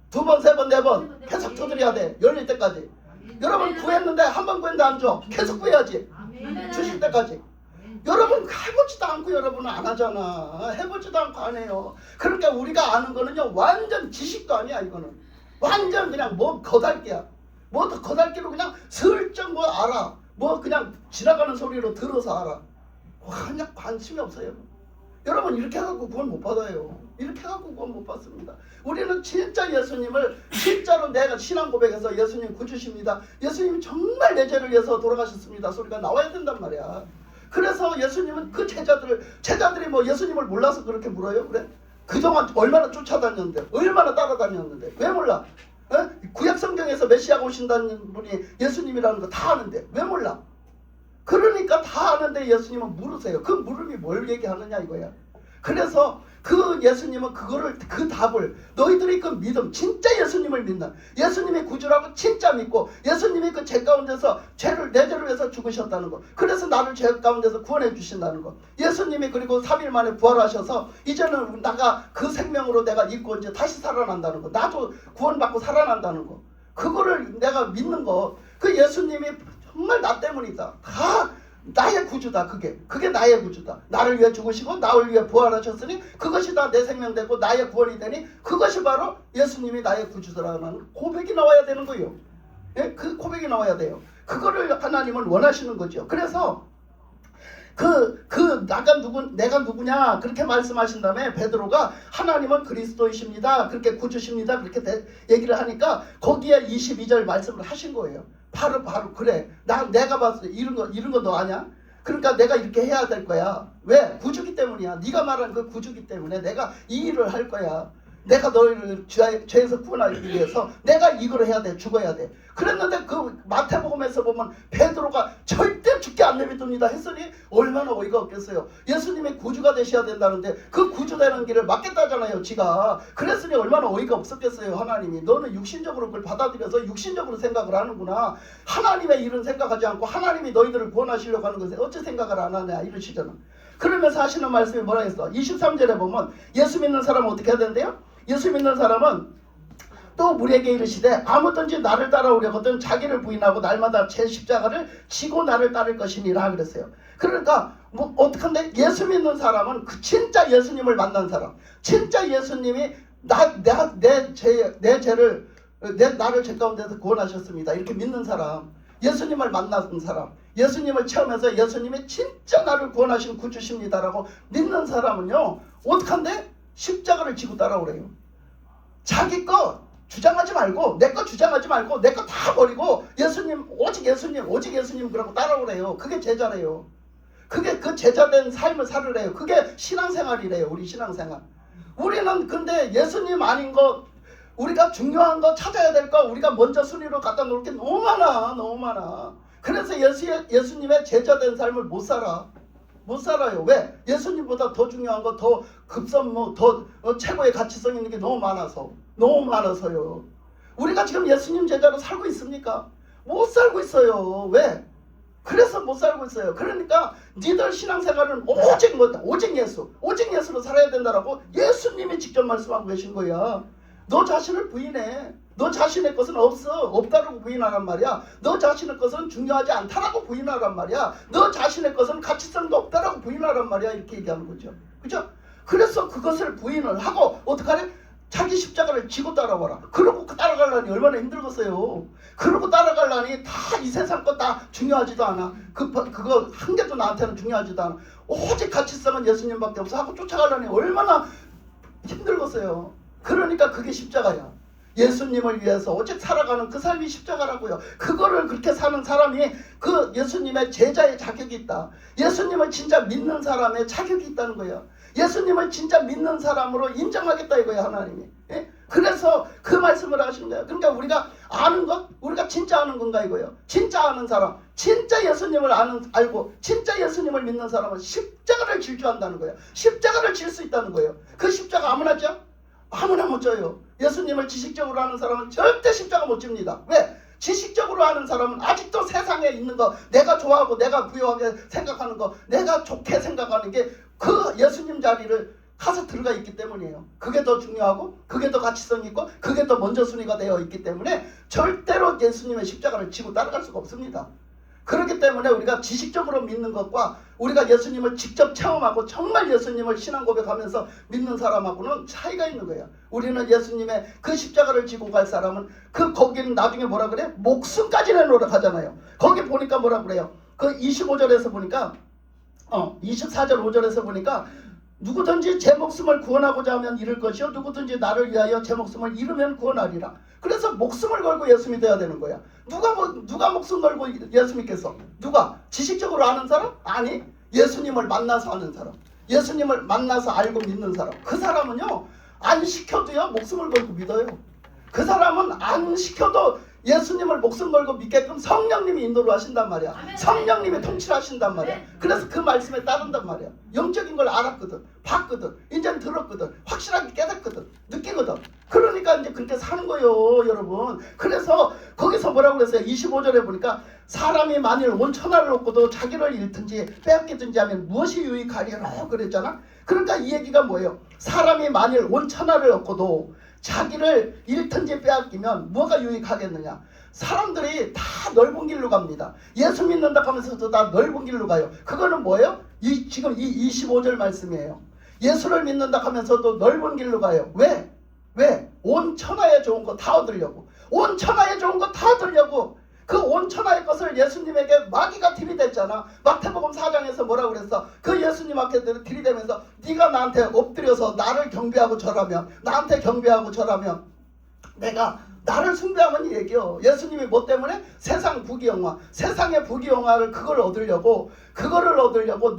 두 번, 세 번, 네 번 계속 두드려야 돼. 열릴 때까지. 여러분 구했는데 한 번 구했는데 안 줘. 계속 구해야지. 주실 때까지. 여러분 해보지도 않고 여러분은 안 하잖아. 해보지도 않고 안 해요. 그러니까 우리가 아는 거는요 완전 지식도 아니야. 이거는 완전 그냥 뭐 거달기야. 뭐 거달기로 그냥 슬쩍 뭐 알아. 뭐 그냥 지나가는 소리로 들어서 알아. 그냥 관심이 없어요. 여러분 이렇게 해갖고 구원 못 받아요. 이렇게 해갖고 구원 못 받습니다. 우리는 진짜 예수님을 진짜로 내가 신앙 고백해서 예수님 구주십니다. 예수님 정말 내 죄를 위해서 돌아가셨습니다. 소리가 나와야 된단 말이야. 그래서 예수님은 그 제자들이 뭐 예수님을 몰라서 그렇게 물어요? 그래? 그동안 얼마나 쫓아다녔는데 얼마나 따라다녔는데 왜 몰라? 구약 성경에서 메시아가 오신다는 분이 예수님이라는 거 다 아는데 왜 몰라? 그러니까 다 아는데 예수님은 물으세요. 그 물음이 뭘 얘기하느냐 이거야. 그래서 그 예수님은 그 답을 너희들이 그 믿음 진짜 예수님을 믿는 예수님이 구주라고 진짜 믿고 예수님이 그 죄 가운데서 내 죄를 위해서 죽으셨다는 거. 그래서 나를 죄 가운데서 구원해 주신다는 거. 예수님이 그리고 3일 만에 부활하셔서 이제는 내가 그 생명으로 내가 있고 이제 다시 살아난다는 거. 나도 구원받고 살아난다는 거. 그거를 내가 믿는 거. 그 예수님이 정말 나 때문이다. 다 나의 구주다. 그게 나의 구주다. 나를 위해 죽으시고 나를 위해 부활하셨으니 그것이 다 내 생명 되고 나의 구원이 되니 그것이 바로 예수님이 나의 구주다라는 고백이 나와야 되는 거예요. 예? 그 고백이 나와야 돼요. 그거를 하나님은 원하시는 거죠. 그래서 내가 누구냐 그렇게 말씀하신 다음에 베드로가 하나님은 그리스도이십니다. 그렇게 구주십니다. 그렇게 얘기를 하니까 거기에 22절 말씀을 하신 거예요. 바로 그래. 내가 봤을 때 이런 거 너 아냐? 그러니까 내가 이렇게 해야 될 거야. 왜? 구주기 때문이야. 네가 말한 그 구주기 때문에 내가 이 일을 할 거야. 내가 너희를 죄에서 구원하기 위해서 내가 이걸 해야 돼. 죽어야 돼. 그랬는데 그 마태복음에서 보면 베드로가 절대 죽게 안 내비둡니다 했으니 얼마나 어이가 없겠어요. 예수님이 구주가 되셔야 된다는데 그 구주되는 길을 막겠다잖아요. 지가. 그랬으니 얼마나 어이가 없었겠어요. 하나님이. 너는 육신적으로 그걸 받아들여서 육신적으로 생각을 하는구나. 하나님의 일은 생각하지 않고 하나님이 너희들을 구원하시려고 하는 것에 어찌 생각을 안 하냐 이러시잖아. 그러면서 하시는 말씀이 뭐라 했어? 23절에 보면 예수 믿는 사람은 어떻게 해야 된대요? 예수 믿는 사람은 또 우리에게 이르시되 아무든지 나를 따라오려거든 자기를 부인하고 날마다 제 십자가를 지고 나를 따를 것이니라 그랬어요. 그러니까 뭐 어떡한데 예수 믿는 사람은 그 진짜 예수님을 만난 사람, 진짜 예수님이 내 죄를 나를 죄 가운데서 구원하셨습니다 이렇게 믿는 사람, 예수님을 만난 사람, 예수님을 체험해서 예수님이 진짜 나를 구원하신 구주십니다라고 믿는 사람은요 어떡한데? 십자가를 지고 따라오래요. 자기 거 주장하지 말고 내 거 주장하지 말고 내 거 다 버리고 예수님 오직 예수님 그러고 따라오래요. 그게 제자래요. 그게 그 제자된 삶을 살으래요. 그게 신앙생활이래요. 우리 신앙생활. 우리는 근데 예수님 아닌 거 우리가 중요한 거 찾아야 될 거 우리가 먼저 순위로 갖다 놓을 게 너무 많아. 그래서 예수님의 제자된 삶을 못 살아요. 왜? 예수님보다 더 중요한 거, 더 급선, 더 최고의 가치성 있는 게 너무 많아서요. 우리가 지금 예수님 제자로 살고 있습니까? 못 살고 있어요. 왜? 그래서 못 살고 있어요. 그러니까 니들 신앙생활은 오직 뭐다? 오직 예수. 오직 예수로 살아야 된다라고 예수님이 직접 말씀하고 계신 거야. 너 자신을 부인해. 너 자신의 것은 없다라고 부인하란 말이야. 너 자신의 것은 중요하지 않다라고 부인하란 말이야. 너 자신의 것은 가치성도 없다라고 부인하란 말이야. 이렇게 얘기하는 거죠. 그죠? 그래서 그것을 부인을 하고 어떡하래? 자기 십자가를 지고 따라와라. 그러고 따라가려니 얼마나 힘들겠어요. 그러고 따라가려니 다 이 세상 것 다 중요하지도 않아. 그거 한 개도 나한테는 중요하지도 않아. 오직 가치성은 예수님밖에 없어 하고 쫓아가려니 얼마나 힘들겠어요. 그러니까 그게 십자가야. 예수님을 위해서 오직 살아가는 그 삶이 십자가라고요. 그거를 그렇게 사는 사람이 그 예수님의 제자의 자격이 있다. 예수님을 진짜 믿는 사람의 자격이 있다는 거예요. 예수님을 진짜 믿는 사람으로 인정하겠다 이거예요, 하나님이. 예? 그래서 그 말씀을 하시는 거예요. 그러니까 우리가 아는 것, 우리가 진짜 아는 건가 이거예요. 진짜 아는 사람, 진짜 예수님을 알고 진짜 예수님을 믿는 사람은 십자가를 질 줄 안다는 거예요. 십자가를 질 수 있다는 거예요. 그 십자가 아무나 져? 아무나 못 져요. 예수님을 지식적으로 아는 사람은 절대 십자가 못 집니다. 왜? 지식적으로 아는 사람은 아직도 세상에 있는 거, 내가 좋아하고 내가 부유하게 생각하는 거, 내가 좋게 생각하는 게 그 예수님 자리를 가서 들어가 있기 때문이에요. 그게 더 중요하고 그게 더 가치성이 있고 그게 더 먼저 순위가 되어 있기 때문에 절대로 예수님의 십자가를 지고 따라갈 수가 없습니다. 그렇기 때문에 우리가 지식적으로 믿는 것과 우리가 예수님을 직접 체험하고 정말 예수님을 신앙 고백하면서 믿는 사람하고는 차이가 있는 거예요. 우리는 예수님의 그 십자가를 지고 갈 사람은 거기는 나중에 뭐라 그래? 목숨까지 내놓으라 하잖아요. 거기 보니까 뭐라 그래요? 그 25절에서 보니까 24절 5절에서 보니까 누구든지 제 목숨을 구원하고자 하면 잃을 것이요 누구든지 나를 위하여 제 목숨을 잃으면 구원하리라. 그래서 목숨을 걸고 예수 믿어야 되는 거야. 누가 목숨 걸고 예수 믿겠어? 누가? 지식적으로 아는 사람? 아니, 예수님을 만나서 아는 사람, 예수님을 만나서 알고 믿는 사람. 그 사람은요 안 시켜도요 목숨을 걸고 믿어요. 그 사람은 안 시켜도 예수님을 목숨 걸고 믿게끔 성령님이 인도를 하신단 말이야. 성령님이 통치를 하신단 말이야. 그래서 그 말씀에 따른단 말이야. 영적인 걸 알았거든, 봤거든, 이제는 들었거든, 확실하게 깨닫거든, 느끼거든. 그러니까 이제 그렇게 사는 거예요, 여러분. 그래서 거기서 뭐라고 그랬어요? 25절에 보니까 사람이 만일 온 천하를 얻고도 자기를 잃든지 빼앗기든지 하면 무엇이 유익하리라 그랬잖아. 그러니까 이 얘기가 뭐예요? 사람이 만일 온 천하를 얻고도 자기를 잃든지 빼앗기면 뭐가 유익하겠느냐. 사람들이 다 넓은 길로 갑니다. 예수 믿는다 하면서도 다 넓은 길로 가요. 그거는 뭐예요? 지금 이 25절 말씀이에요. 예수를 믿는다 하면서도 넓은 길로 가요. 왜? 온 천하에 좋은 거 다 얻으려고. 온 천하에 좋은 거 다 얻으려고. 그 온 천하의 것을 예수님에게 마귀가 들이댔잖아. 마태복음 4장에서 뭐라고 그랬어? 그 예수님 앞에 들이대면서 네가 나한테 엎드려서 나를 경배하고 절하면, 나한테 경배하고 절하면 내가 나를 숭배하면 이 얘기요. 예수님이 뭐 때문에? 세상 부귀영화, 세상의 부귀영화를 그거를 얻으려고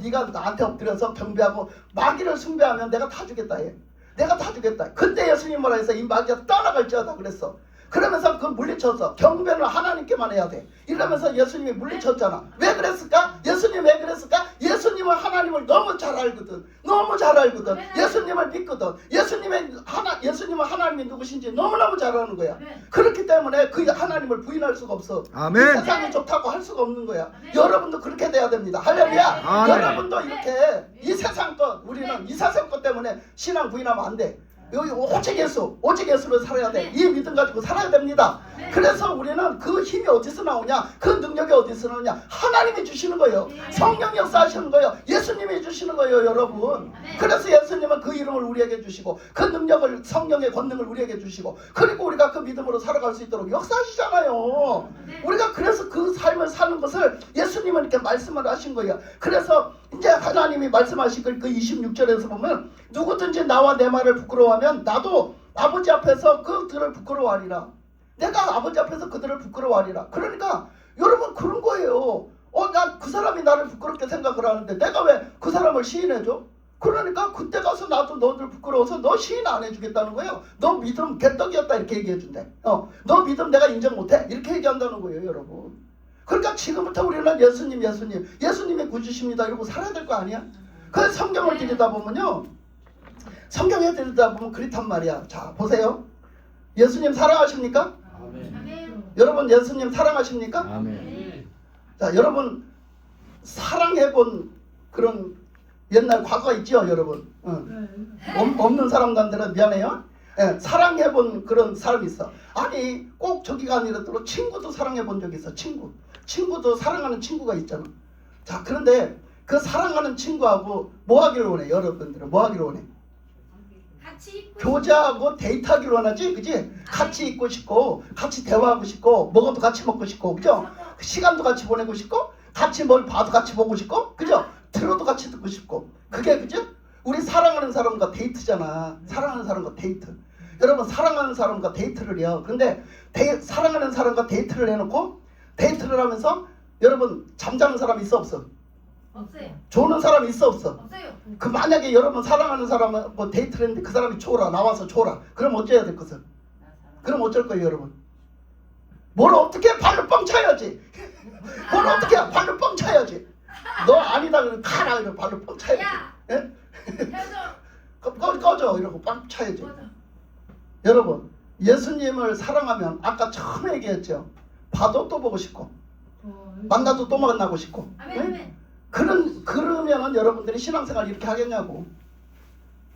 네가 나한테 엎드려서 경배하고 마귀를 숭배하면 내가 다 주겠다 해. 내가 다 주겠다. 그때 예수님 뭐라 해서 이 마귀가 떠나갈지어다 그랬어. 그러면서 그 물리쳐서 경배는 하나님께만 해야 돼. 이러면서 예수님이 물리쳤잖아. 왜 그랬을까? 예수님 왜 그랬을까? 예수님은 하나님을 너무 잘 알거든. 너무 잘 알거든. 예수님을 믿거든. 예수님은 하나님이 누구신지 너무너무 잘 아는 거야. 그렇기 때문에 그 하나님을 부인할 수가 없어. 아멘. 세상이 좋다고 할 수가 없는 거야. 여러분도 그렇게 돼야 됩니다. 할렐루야. 아멘. 여러분도 이렇게 이 세상 것, 우리는 이 세상 것 때문에 신앙 부인하면 안 돼. 여기 오직 예수로 살아야 돼. 이 믿음 가지고 살아야 됩니다. 그래서 우리는 그 힘이 어디서 나오냐, 그 능력이 어디서 나오냐, 하나님이 주시는 거예요. 성령 역사하시는 거예요. 예수님이 주시는 거예요, 여러분. 그래서 예수님은 그 이름을 우리에게 주시고 그 능력을, 성령의 권능을 우리에게 주시고, 그리고 우리가 그 믿음으로 살아갈 수 있도록 역사하시잖아요. 우리가 그래서 그 삶을 사는 것을 예수님은 이렇게 말씀을 하신 거예요. 그래서 이제 하나님이 말씀하신 그 26절에서 보면 누구든지 나와 내 말을 부끄러워하면 나도 아버지 앞에서 그들을 부끄러워하리라. 내가 아버지 앞에서 그들을 부끄러워하리라. 그러니까 여러분 그런 거예요. 난 그 사람이 나를 부끄럽게 생각을 하는데 내가 왜 그 사람을 시인해줘? 그러니까 그때 가서 나도 너들 부끄러워서 너 시인 안 해주겠다는 거예요. 너 믿음 개떡이었다 이렇게 얘기해준대. 너 믿음 내가 인정 못해 이렇게 얘기한다는 거예요, 여러분. 그러니까 지금부터 우리는 예수님이 구주십니다 이러고 살아야 될 거 아니야? 그래서 성경을 들여다보면요, 성경에 들여다보면 그렇단 말이야. 자, 보세요. 예수님 사랑하십니까? 아멘. 여러분 예수님 사랑하십니까? 아멘. 자, 여러분 사랑해본 그런 옛날 과거가 있죠, 여러분. 없는 사람들한테는 미안해요. 예, 사랑해본 그런 사람이 있어. 아니 꼭 저기가 아니라도 친구도 사랑해본 적이 있어. 친구도 사랑하는 친구가 있잖아. 자, 그런데 그 사랑하는 친구하고 뭐 하기를 원해? 여러분들은 뭐 하기를 원해? 같이 교제하고 데이트하기를 원하지, 그지? 같이 있고 싶고, 같이 대화하고 싶고, 먹어도 같이 먹고 싶고, 그죠? 시간도 같이 보내고 싶고, 같이 뭘 봐도 같이 보고 싶고, 그죠? 들어도 같이 듣고 싶고, 그게 그죠? 우리 사랑하는 사람과 데이트잖아. 사랑하는 사람과 데이트. 여러분 사랑하는 사람과 데이트를 해요. 근데 사랑하는 사람과 데이트를 해놓고 데이트를 하면서 여러분 잠자는 사람 있어 없어? 없어요. 조는 사람 있어 없어? 없어요. 그 만약에 여러분 사랑하는 사람하고 데이트를 했는데 그 사람이 졸아 나와서 졸아. 그럼 어째야 될 것을? 그럼 어쩔 거예요 여러분? 뭘 어떻게 발로 뻥 차야지. 뭘 어떻게 발로 뻥 차야지. 너 아니다 그러면 가라 이러고 발로 뻥 차야지. 야! 예? 헤어져. 꺼져 이러고 뻥 차야지. 꺼져. 여러분 예수님을 사랑하면 아까 처음에 얘기했죠. 봐도 또 보고 싶고 만나도 또 만나고 싶고. 아멘, 응? 아멘. 그러면은 여러분들이 신앙생활 이렇게 하겠냐고.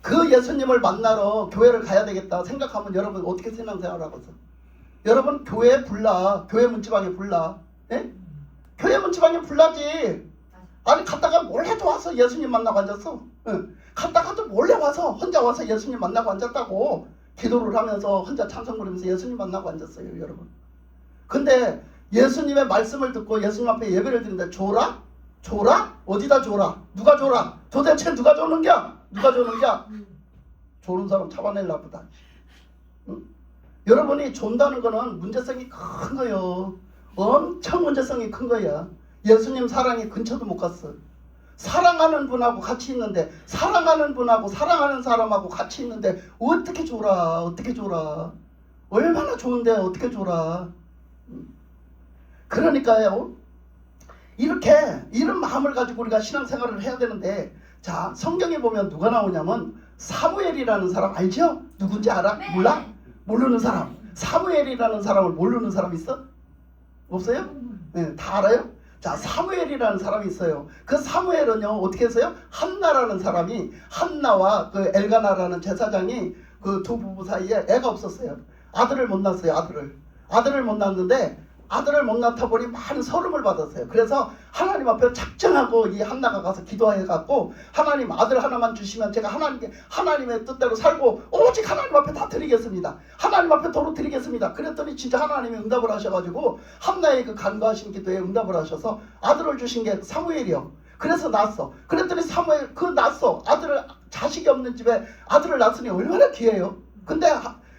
그 예수님을 만나러 교회를 가야 되겠다 생각하면 여러분 어떻게 신앙생활을 하겠어? 여러분 교회 불러. 교회 문지방에 불러. 예? 교회 문지방에 불러지. 아니 갔다가 몰래도 와서 예수님 만나고 앉았어. 응. 갔다가도 몰래 와서 혼자 와서 예수님 만나고 앉았다고. 기도를 하면서 혼자 찬송 부르면서 예수님 만나고 앉았어요 여러분. 근데 예수님의 말씀을 듣고 예수님 앞에 예배를 드리는데 졸아? 졸아? 어디다 졸아? 누가 졸아? 도대체 누가 조는겨? 누가 조는겨? 조는 사람 잡아내려 보다. 응? 여러분이 존다는 거는 문제성이 큰 거예요. 엄청 문제성이 큰 거야. 예수님 사랑이 근처도 못 갔어. 사랑하는 분하고 같이 있는데 사랑하는 분하고 사랑하는 사람하고 같이 있는데 어떻게 졸아? 어떻게 졸아? 얼마나 좋은데 어떻게 졸아? 그러니까요. 이렇게 이런 마음을 가지고 우리가 신앙생활을 해야 되는데 자 성경에 보면 누가 나오냐면 사무엘이라는 사람 알죠? 누군지 알아? 네. 몰라? 모르는 사람. 사무엘이라는 사람을 모르는 사람 있어? 없어요? 네, 다 알아요? 자 사무엘이라는 사람이 있어요. 그 사무엘은요 어떻게 했어요? 한나라는 사람이 한나와 그 엘가나라는 제사장이 그 두 부부 사이에 애가 없었어요. 아들을 못 낳았어요. 아들을 못 낳았는데 아들을 못 낳다 보니 많은 서름을 받았어요. 그래서 하나님 앞에 작정하고 이 한나가 가서 기도해갖고 하나님 아들 하나만 주시면 제가 하나님의 뜻대로 살고 오직 하나님 앞에 다 드리겠습니다. 하나님 앞에 도로 드리겠습니다. 그랬더니 진짜 하나님이 응답을 하셔가지고 한나의 그 간구하신 기도에 응답을 하셔서 아들을 주신 게 사무엘이요. 그래서 낳았어. 그랬더니 사무엘 낳았어. 자식이 없는 집에 아들을 낳았으니 얼마나 귀해요. 근데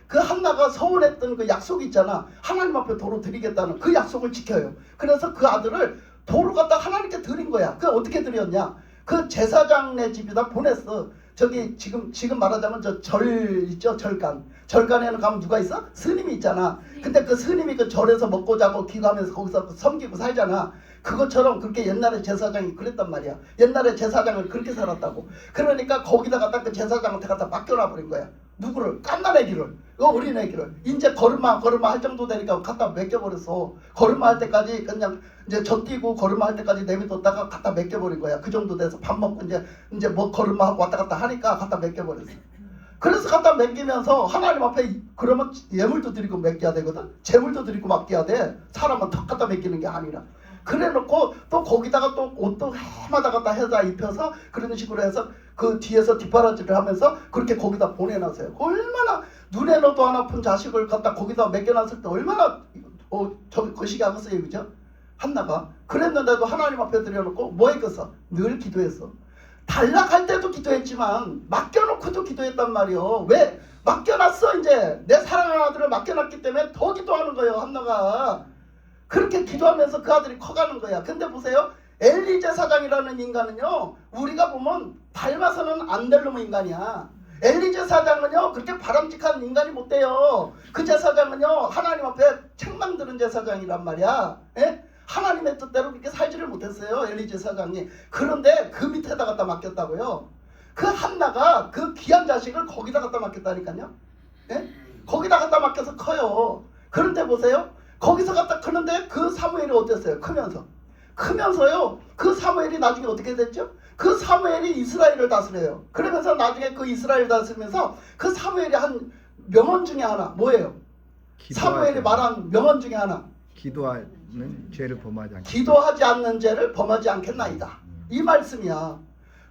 그 한나가 서운했던 그 약속이 있잖아. 하나님 앞에 도로 드리겠다는 그 약속을 지켜요. 그래서 그 아들을 도로 갖다 하나님께 드린 거야. 그 어떻게 드렸냐? 그 제사장네 집에다 보냈어. 저기 지금 말하자면 저 절 있죠? 절간에는 가면 누가 있어? 스님이 있잖아. 근데 그 스님이 그 절에서 먹고 자고 기도하면서 거기서 섬기고 살잖아. 그것처럼 그렇게 옛날에 제사장이 그랬단 말이야. 옛날에 제사장을 그렇게 살았다고. 그러니까 거기다 갖다 그 제사장한테 갖다 맡겨놔 버린 거야. 누구를? 깐난애기를. 그 어린애기를. 이제 걸음마 할 정도 되니까 갖다 맡겨버렸어. 걸음마 할 때까지 그냥 이제 젖뛰고 걸음마 할 때까지 내비뒀다가 갖다 맡겨버린 거야. 그 정도 돼서 밥 먹고 이제 뭐 걸음마 하고 왔다 갔다 하니까 갖다 맡겨버렸어. 그래서 갖다 맡기면서 하나님 앞에 그러면 예물도 드리고 맡겨야 되거든. 재물도 드리고 맡겨야 돼. 사람은 턱 갖다 맡기는 게 아니라. 그래 놓고 또 거기다가 또 옷도 해마다 갖다 해다 입혀서 그런 식으로 해서 그 뒤에서 뒷바라지를 하면서 그렇게 거기다 보내놨어요. 얼마나 눈에 넣어도 안 아픈 자식을 갖다 거기다 맡겨놨을 때 얼마나 거시기 하겠어요. 그죠? 한나가. 그랬는데도 하나님 앞에 들여놓고 뭐 했겠어? 늘 기도했어. 탈락할 때도 기도했지만 맡겨놓고도 기도했단 말이요. 왜? 맡겨놨어. 이제 내 사랑하는 아들을 맡겨놨기 때문에 더 기도하는 거예요. 한나가. 그렇게 기도하면서 그 아들이 커가는 거야. 근데 보세요. 엘리 제사장이라는 인간은요. 우리가 보면 닮아서는 안 될 놈의 인간이야. 엘리 제사장은요. 그렇게 바람직한 인간이 못 돼요. 그 제사장은요. 하나님 앞에 책망 들은 제사장이란 말이야. 예? 하나님의 뜻대로 그렇게 살지를 못했어요. 엘리 제사장이. 그런데 그 밑에다 갖다 맡겼다고요. 그 한나가 그 귀한 자식을 거기다 갖다 맡겼다니까요. 예? 거기다 갖다 맡겨서 커요. 그런데 보세요. 거기서 갖다 크는데 그 사무엘이 어땠어요? 크면서. 크면서요 그 사무엘이 나중에 어떻게 됐죠? 그 사무엘이 이스라엘을 다스려요. 그러면서 나중에 그 이스라엘 다스리면서 그 사무엘이 한 명언 중에 하나 뭐예요? 사무엘이 말한 명언 중에 하나, 기도하는 죄를 범하지 않게. 기도하지 않는 죄를 범하지 않겠나이다. 이 말씀이야.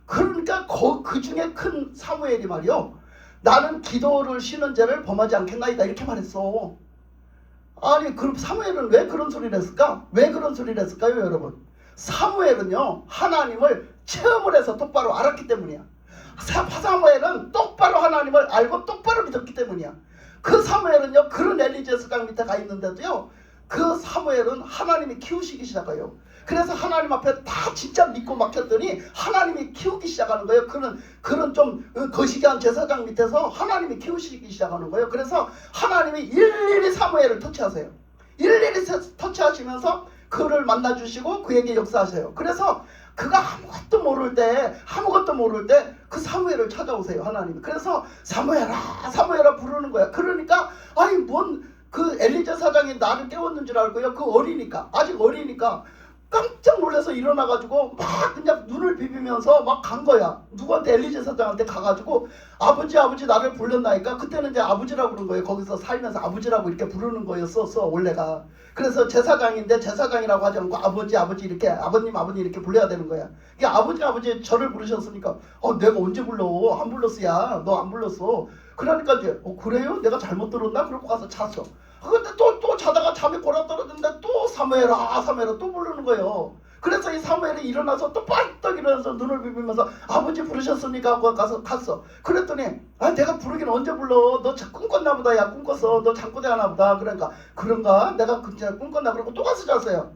그러니까 그 중에 큰 사무엘이 말이요, 나는 기도를 쉬는 죄를 범하지 않겠나이다 이렇게 말했어. 아니 그럼 사무엘은 왜 그런 소리를 했을까? 왜 그런 소리를 했을까요 여러분? 사무엘은요 하나님을 체험을 해서 똑바로 알았기 때문이야. 사무엘은 똑바로 하나님을 알고 똑바로 믿었기 때문이야. 그 사무엘은요 그런 엘리제스강 밑에 가 있는데도요 그 사무엘은 하나님이 키우시기 시작해요. 그래서 하나님 앞에 다 진짜 믿고 맡겼더니 하나님이 키우기 시작하는 거예요. 그런 좀 거시기한 제사장 밑에서 하나님이 키우시기 시작하는 거예요. 그래서 하나님이 일일이 사무엘을 터치하세요. 일일이 터치하시면서 그를 만나주시고 그에게 역사하세요. 그래서 그가 아무것도 모를 때 그 사무엘을 찾아오세요 하나님이. 그래서 사무엘아 부르는 거야. 그러니까 아니 뭔 그 엘리제 사장이 나를 깨웠는 줄 알고요. 그 아직 어리니까 깜짝 놀라서 일어나가지고 막 그냥 눈을 비비면서 막 간 거야. 누구한테? 엘리제 사장한테 가가지고 아버지 나를 불렀나니까 그때는 이제 아버지라고 그런 거예요. 거기서 살면서 아버지라고 이렇게 부르는 거였었어 원래가. 그래서 제사장인데 제사장이라고 하지 않고 아버지 이렇게 아버님 이렇게 불러야 되는 거야. 이게 아버지 저를 부르셨으니까 내가 언제 불러? 안 불렀어야. 너 안 불렀어. 그러니까 이제 그래요? 내가 잘못 들었나? 그러고 가서 잤어. 근데 또 자다가 잠이 골아 떨어졌는데 또 사무엘아 또 부르는 거예요. 그래서 이 사무엘이 일어나서 또 빨떡 일어나서 눈을 비비면서 아버지 부르셨습니까? 하고 갔어. 그랬더니 내가 부르긴 언제 불러? 너 꿈꿨나 보다. 야 꿈꿨어. 너 잠꼬대 하나 보다. 그러니까 그런가? 내가 진짜 꿈꿨나? 그러고 또 가서 잤어요.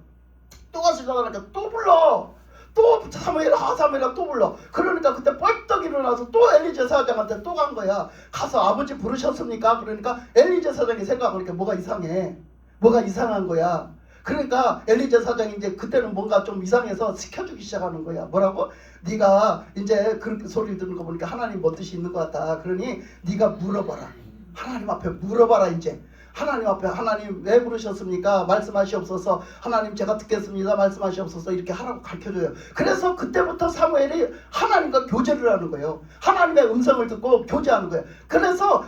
또 가서 자다가 또 불러. 또 사무엘아 또 불러. 그러니까 그때 뻘떡 일어나서 또 엘리제 사장한테 또 간 거야. 가서 아버지 부르셨습니까? 그러니까 엘리제 사장이 생각하니까 뭐가 이상한 거야. 그러니까 엘리제 사장이 이제 그때는 뭔가 좀 이상해서 시켜주기 시작하는 거야. 뭐라고? 네가 이제 그렇게 소리 듣는 거 보니까 하나님 뭐 뜻이 있는 것 같다. 그러니 네가 물어봐라. 하나님 앞에 물어봐라 이제. 하나님 앞에 하나님 왜 부르셨습니까? 말씀하시옵소서. 하나님 제가 듣겠습니다. 말씀하시옵소서. 이렇게 하라고 가르쳐줘요. 그래서 그때부터 사무엘이 하나님과 교제를 하는 거예요. 하나님의 음성을 듣고 교제하는 거예요. 그래서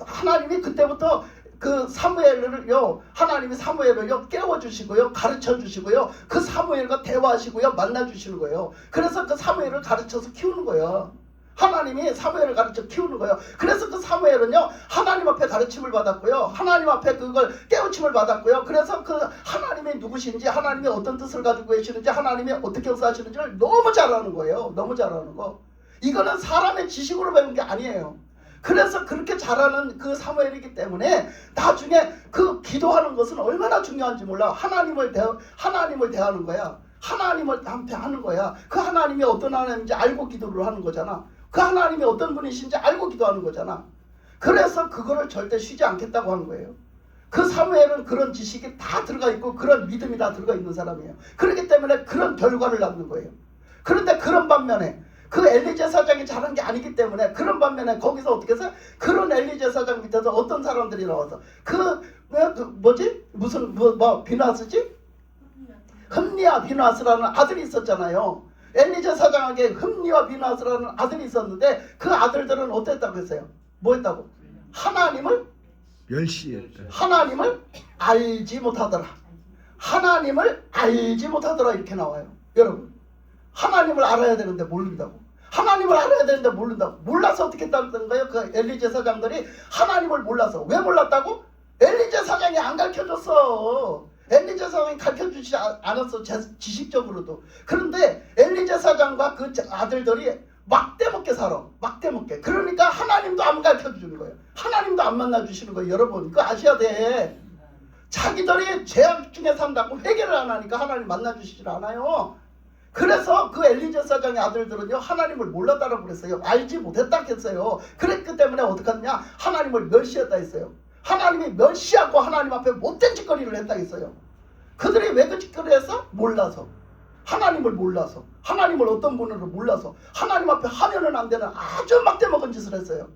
하나님이 그때부터 그 사무엘을요 하나님이 사무엘을요 깨워주시고요 가르쳐주시고요 그 사무엘과 대화하시고요 만나주시는 거예요. 그래서 그 사무엘을 가르쳐서 키우는 거예요. 하나님이 사무엘을 가르쳐 키우는 거예요. 그래서 그 사무엘은요 하나님 앞에 가르침을 받았고요 하나님 앞에 그걸 깨우침을 받았고요. 그래서 그 하나님이 누구신지 하나님이 어떤 뜻을 가지고 계시는지 하나님이 어떻게 역사하시는지를 너무 잘 아는 거예요. 너무 잘 아는 거. 이거는 사람의 지식으로 배운 게 아니에요. 그래서 그렇게 잘하는 그 사무엘이기 때문에 나중에 그 기도하는 것은 얼마나 중요한지 몰라. 하나님을 대하는 거야. 하나님을 하는 거야. 그 하나님이 어떤 하나님인지 알고 기도를 하는 거잖아. 그 하나님이 어떤 분이신지 알고 기도하는 거잖아. 그래서 그거를 절대 쉬지 않겠다고 하는 거예요. 그 사무엘은 그런 지식이 다 들어가 있고 그런 믿음이 다 들어가 있는 사람이에요. 그렇기 때문에 그런 결과를 낳는 거예요. 그런데 그런 반면에 그 엘리제 사장이 잘한 게 아니기 때문에 그런 반면에 거기서 어떻게 해서 그런 엘리제 사장 밑에서 어떤 사람들이 나와서 비나스지? 흠니와 비나스라는 아들이 있었잖아요. 엘리제 사장에게 흠니와 비나스라는 아들이 있었는데 그 아들들은 어땠다고 했어요? 뭐 했다고? 하나님을 멸시했다. 하나님을 알지 못하더라. 하나님을 알지 못하더라 이렇게 나와요. 여러분 하나님을 알아야 되는데 모른다고. 하나님을 알아야 되는데 모른다고. 몰라서 어떻게 했다는 거예요? 그 엘리제 사장들이 하나님을 몰라서. 왜 몰랐다고? 엘리제 사장이 안 가르쳐줬어. 엘리제 사장이 가르쳐주지 않았어. 지식적으로도. 그런데 엘리제 사장과 그 아들들이 막대먹게 살아. 막대먹게. 그러니까 하나님도 안 가르쳐주는 거예요. 하나님도 안 만나주시는 거예요. 여러분 그거 아셔야 돼. 자기들이 죄악 중에 산다고 회개를 안 하니까 하나님 만나주시질 않아요. 그래서 그 엘리제 사장의 아들들은요 하나님을 몰랐다라고 그랬어요. 알지 못했다 했어요. 그랬기 때문에 어떻게 하느냐 하나님을 멸시했다 했어요. 하나님이 멸시하고 하나님 앞에 못된 짓거리를 했다 했어요. 그들이 왜 그 짓거리를 했어? 몰라서. 하나님을 몰라서. 하나님을 어떤 분으로 몰라서 하나님 앞에 하면은 안 되는 아주 막대먹은 짓을 했어요.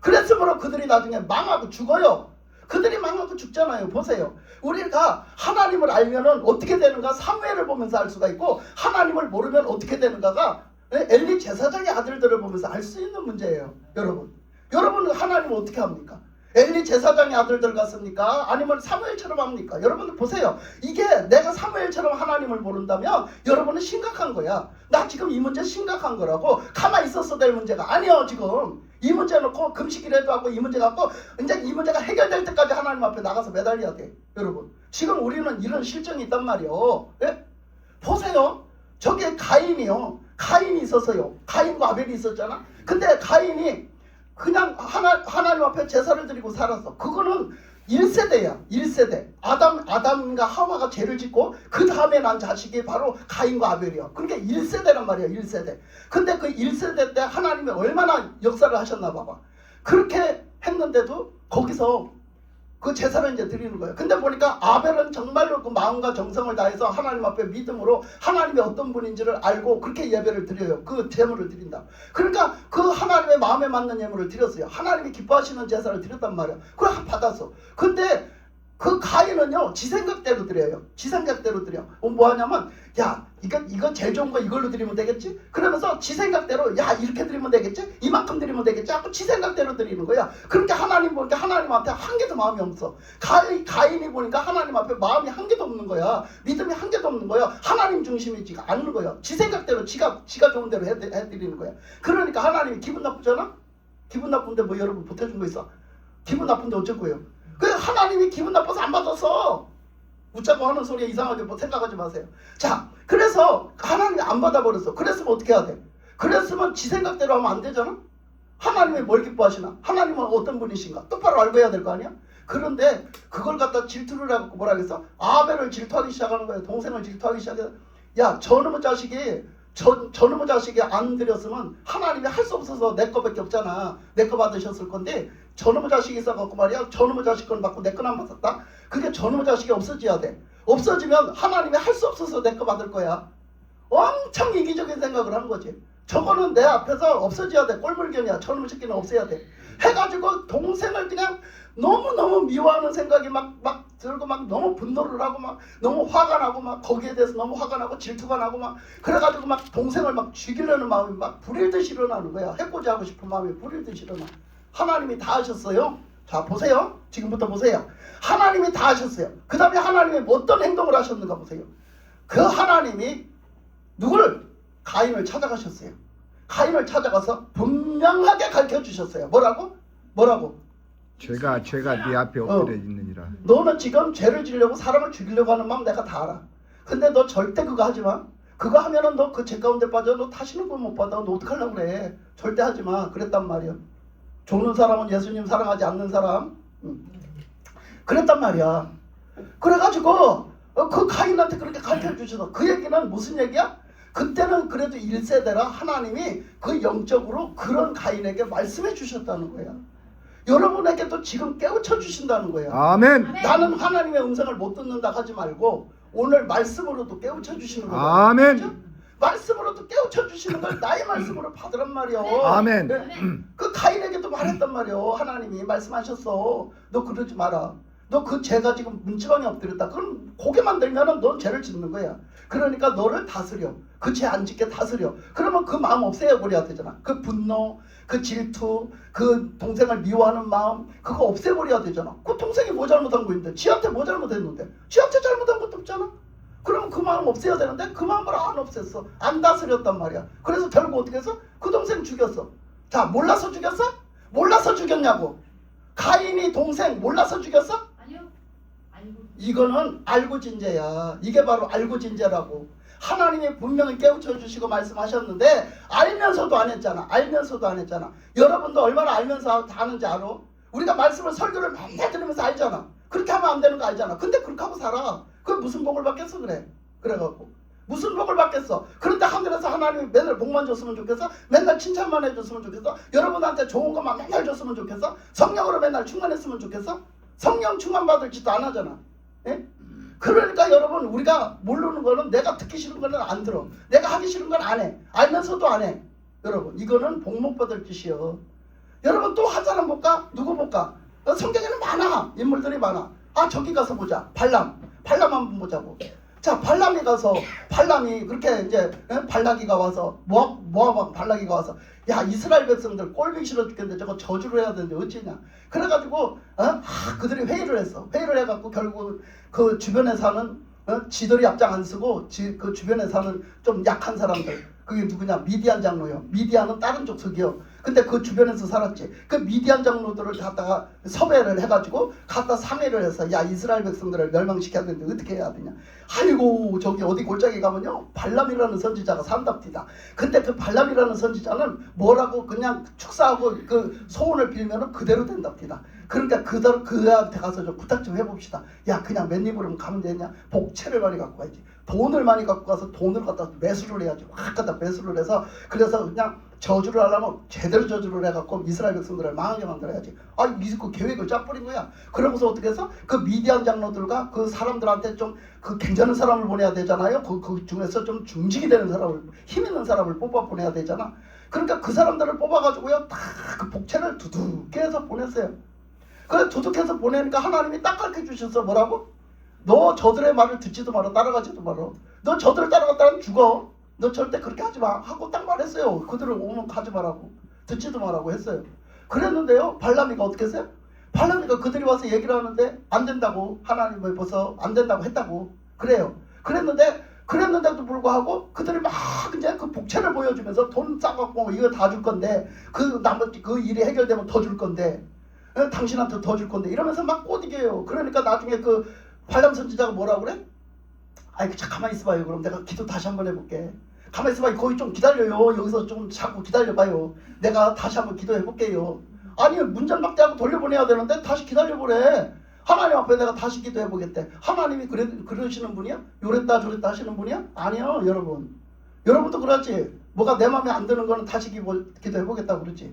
그랬으므로 그들이 나중에 망하고 죽어요. 그들이 망하고 죽잖아요. 보세요. 우리가 하나님을 알면은 어떻게 되는가 사무엘을 보면서 알 수가 있고, 하나님을 모르면 어떻게 되는가가 엘리 제사장의 아들들을 보면서 알 수 있는 문제예요. 여러분은 하나님을 어떻게 합니까? 엘리 제사장의 아들들 같습니까? 아니면 사무엘처럼 합니까? 여러분들 보세요. 이게 내가 사무엘처럼 하나님을 모른다면 여러분은 심각한 거야. 나 지금 이 문제 심각한 거라고. 가만히 있었어야 될 문제가 아니야. 지금 이 문제 놓고 금식이라도 하고 이 문제 갖고 이제 이 문제가 해결될 때까지 하나님 앞에 나가서 매달려야 돼. 여러분 지금 우리는 이런 실정이 있단 말이요. 예? 보세요. 저게 가인이요. 가인이 있었어요. 가인과 아벨이 있었잖아. 근데 가인이 그냥 하나님 앞에 제사를 드리고 살았어. 그거는 1세대야. 1세대. 아담과 하와가 죄를 짓고 그 다음에 난 자식이 바로 가인과 아벨이야. 그러니까 1세대란 말이야. 1세대. 근데 그 1세대 때 하나님이 얼마나 역사를 하셨나 봐봐. 그렇게 했는데도 거기서 그 제사를 이제 드리는 거예요. 근데 보니까 아벨은 정말로 그 마음과 정성을 다해서 하나님 앞에 믿음으로 하나님이 어떤 분인지를 알고 그렇게 예배를 드려요. 그 제물을 드린다. 그러니까 그 하나님의 마음에 맞는 예물을 드렸어요. 하나님이 기뻐하시는 제사를 드렸단 말이야. 그걸 받았어. 근데 그 가인은요, 지 생각대로 드려요. 지 생각대로 드려. 뭐 하냐면, 야, 이건 제일 좋은 거 이걸로 드리면 되겠지? 그러면서 지 생각대로, 야, 이렇게 드리면 되겠지? 이만큼 드리면 되겠지? 하고 지 생각대로 드리는 거야. 그러니까 하나님 보니까 하나님한테 한 개도 마음이 없어. 가인이 보니까 하나님 앞에 마음이 한 개도 없는 거야. 믿음이 한 개도 없는 거야. 하나님 중심이지가 않는 거야. 지 생각대로 지가 좋은 대로 해드리는 거야. 그러니까 하나님이 기분 나쁘잖아? 기분 나쁜데 뭐 여러분 보태준 거 있어? 기분 나쁜데 어쩔 거예요? 그 하나님이 기분 나빠서 안 받았어. 웃자고 하는 소리에 이상하게 뭐 생각하지 마세요. 자, 그래서 하나님이 안 받아버렸어. 그랬으면 어떻게 해야 돼? 그랬으면 지 생각대로 하면 안 되잖아. 하나님이 뭘 기뻐하시나? 하나님은 어떤 분이신가? 똑바로 알고 해야 될 거 아니야? 그런데 그걸 갖다 질투를 하고 뭐라 그랬어? 아벨을 질투하기 시작하는 거야. 동생을 질투하기 시작해. 야, 저놈의 자식이 안 드렸으면 하나님이 할 수 없어서 내 거밖에 없잖아. 내 거 받으셨을 건데 저놈의 자식이 있어갖고 말이야. 저놈의 자식 건 받고 내 건 안 받았다. 그게 저놈의 자식이 없어져야 돼. 없어지면 하나님이 할 수 없어서 내 거 받을 거야. 엄청 이기적인 생각을 한 거지. 저거는 내 앞에서 없어져야 돼. 꼴물견이야. 저놈의 새끼는 없애야 돼. 해가지고 동생을 그냥 너무너무 미워하는 생각이 막 들고 막 너무 분노를 하고 막 너무 화가 나고 막 거기에 대해서 너무 화가 나고 질투가 나고 막 그래가지고 막 동생을 막 죽이려는 마음이 막 불일 듯이 일어나는 거야. 해코지 하고 싶은 마음이 불일 듯이 일어나. 하나님이 다 하셨어요. 자, 보세요. 지금부터 보세요. 하나님이 다 하셨어요. 그 다음에 하나님이 어떤 행동을 하셨는가 보세요. 그 하나님이 누구를? 가인을 찾아가셨어요. 가인을 찾아가서 분명하게 가르쳐 주셨어요. 뭐라고? 죄가 네 앞에 엎드려 있느니라. 너는 지금 죄를 지려고 사람을 죽이려고 하는 마음 내가 다 알아. 근데 너 절대 그거 하지 마. 그거 하면은 너 그 죄 가운데 빠져. 너 다시는 구원 못 받아. 너 어떡하려고 그래. 절대 하지 마. 그랬단 말이야. 조는 사람은 예수님 사랑하지 않는 사람. 그랬단 말이야. 그래가지고 그 가인한테 그렇게 가르쳐 주셔서 그 얘기는 무슨 얘기야? 그때는 그래도 1세대라 하나님이 그 영적으로 그런 가인에게 말씀해 주셨다는 거야. 여러분에게도 지금 깨우쳐 주신다는 거야. 아멘. 나는 하나님의 음성을 못 듣는다 하지 말고 오늘 말씀으로도 깨우쳐 주시는 거야. 아멘. 그렇죠? 말씀으로도 깨우쳐 주시는 걸 나의 말씀으로 받으란 말이야. 아멘. 그 가인에게도 말했단 말이야. 하나님이 말씀하셨어. 너 그러지 마라. 너 그 죄가 지금 문지방에 엎드렸다. 그럼 고개만 들면은 넌 죄를 짓는 거야. 그러니까 너를 다스려. 그 죄 안 짓게 다스려. 그러면 그 마음 없애버려야 되잖아. 그 분노, 그 질투, 그 동생을 미워하는 마음, 그거 없애버려야 되잖아. 그 동생이 뭐 잘못한 거인데? 지한테 뭐 잘못했는데? 지한테 잘못한 것도 없잖아. 그러면 그 마음 없애야 되는데 그 마음을 안 없앴어. 안 다스렸단 말이야. 그래서 결국 어떻게 했어? 그 동생 죽였어. 자, 몰라서 죽였어? 몰라서 죽였냐고. 가인이 동생 몰라서 죽였어? 아니요. 알고. 이거는 알고 진죄야. 이게 바로 알고 진죄라고. 하나님이 분명히 깨우쳐 주시고 말씀하셨는데 알면서도 안 했잖아. 알면서도 안 했잖아. 여러분도 얼마나 알면서 다 하는지 알아? 우리가 말씀을 설교를 맨날 들으면서 알잖아. 그렇게 하면 안 되는 거 알잖아. 근데 그렇게 하고 살아. 그게 무슨 복을 받겠어 그래. 그래갖고 무슨 복을 받겠어. 그런데 하늘에서 하나님이 맨날 복만 줬으면 좋겠어. 맨날 칭찬만 해줬으면 좋겠어. 여러분한테 좋은 것만 맨날 줬으면 좋겠어. 성령으로 맨날 충만했으면 좋겠어. 성령 충만 받을 짓도 안 하잖아. 예? 그러니까 여러분 우리가 모르는 거는 내가 듣기 싫은 거는 안 들어. 내가 하기 싫은 건 안 해. 알면서도 안 해. 여러분 이거는 복 못 받을 짓이요. 여러분 또 한 사람 볼까? 누구 볼까? 성경에는 많아. 인물들이 많아. 아 저기 가서 보자. 발람 한번 보자고. 자 발람이 가서 발람이 그렇게 이제 발락이가 와서 모압 발락이가 와서 야 이스라엘 백성들 꼴보기 싫어 죽겠는데 저거 저주를 해야 되는데 어찌냐. 그래가지고 그들이 회의를 했어. 회의를 해갖고 결국 그 주변에 사는 지들이 앞장 안 쓰고 그 주변에 사는 좀 약한 사람들 그게 누구냐 미디안 장로요. 미디안은 다른 족속이요. 근데 그 주변에서 살았지. 그 미디안 장로들을 갖다가 섭외를 해가지고 갖다 상의를 해서 야 이스라엘 백성들을 멸망시켜야 되는데 어떻게 해야 되냐. 아이고 저기 어디 골짜기 가면요 발람이라는 선지자가 산답디다. 근데 그 발람이라는 선지자는 뭐라고 그냥 축사하고 그 소원을 빌면은 그대로 된답디다. 그러니까 그한테 가서 좀 부탁 좀 해봅시다. 야 그냥 맨입으로 가면 되냐. 복채를 많이 갖고 가야지. 돈을 많이 갖고 가서 돈을 갖다 매수를 해야지. 확 갖다 매수를 해서 그래서 그냥 저주를 하려면 제대로 저주를 해갖고 이스라엘 백성들을 망하게 만들어야지. 그 계획을 짜버린 거야. 그러고서 어떻게 해서 그 미디안 장로들과 그 사람들한테 좀 그 괜찮은 사람을 보내야 되잖아요. 그 중에서 좀 중직이 되는 사람을 힘 있는 사람을 뽑아 보내야 되잖아. 그러니까 그 사람들을 뽑아가지고요 다 그 복채를 두둑게 해서 보냈어요. 그래서 두둑해서 보내니까 하나님이 딱 가르쳐 주셨어. 뭐라고? 너 저들의 말을 듣지도 마라. 따라가지도 마라. 너 저들을 따라갔다면 죽어. 너 절대 그렇게 하지 마 하고 딱 말했어요. 그들을 오면 가지 말라고 듣지도 말라고 했어요. 그랬는데요 발람이가 어떻게 했어요? 발람이가 그들이 와서 얘기를 하는데 안 된다고 하나님을 벌써 안 된다고 했다고 그래요. 그랬는데도 불구하고 그들이 막 이제 그 복채를 보여주면서 돈 싸갖고 이거 다 줄 건데 그 나머지 그 일이 해결되면 더 줄 건데 당신한테 더 줄 건데 이러면서 막 꼬드겨요. 그러니까 나중에 그 발람 선지자가 뭐라고 그래? 자 가만히 있어봐요. 그럼 내가 기도 다시 한번 해볼게. 가만히 있어봐요. 거기 좀 기다려요. 여기서 좀 자꾸 기다려봐요. 내가 다시 한번 기도해볼게요. 아니 문전박대하고 돌려보내야 되는데 다시 기다려보래. 하나님 앞에 내가 다시 기도해보겠대. 하나님이 그러시는 분이야? 요랬다 저랬다 하시는 분이야? 아니요 여러분. 여러분도 그러지. 뭐가 내 마음에 안 드는 거는 다시 기도해보겠다고 그러지.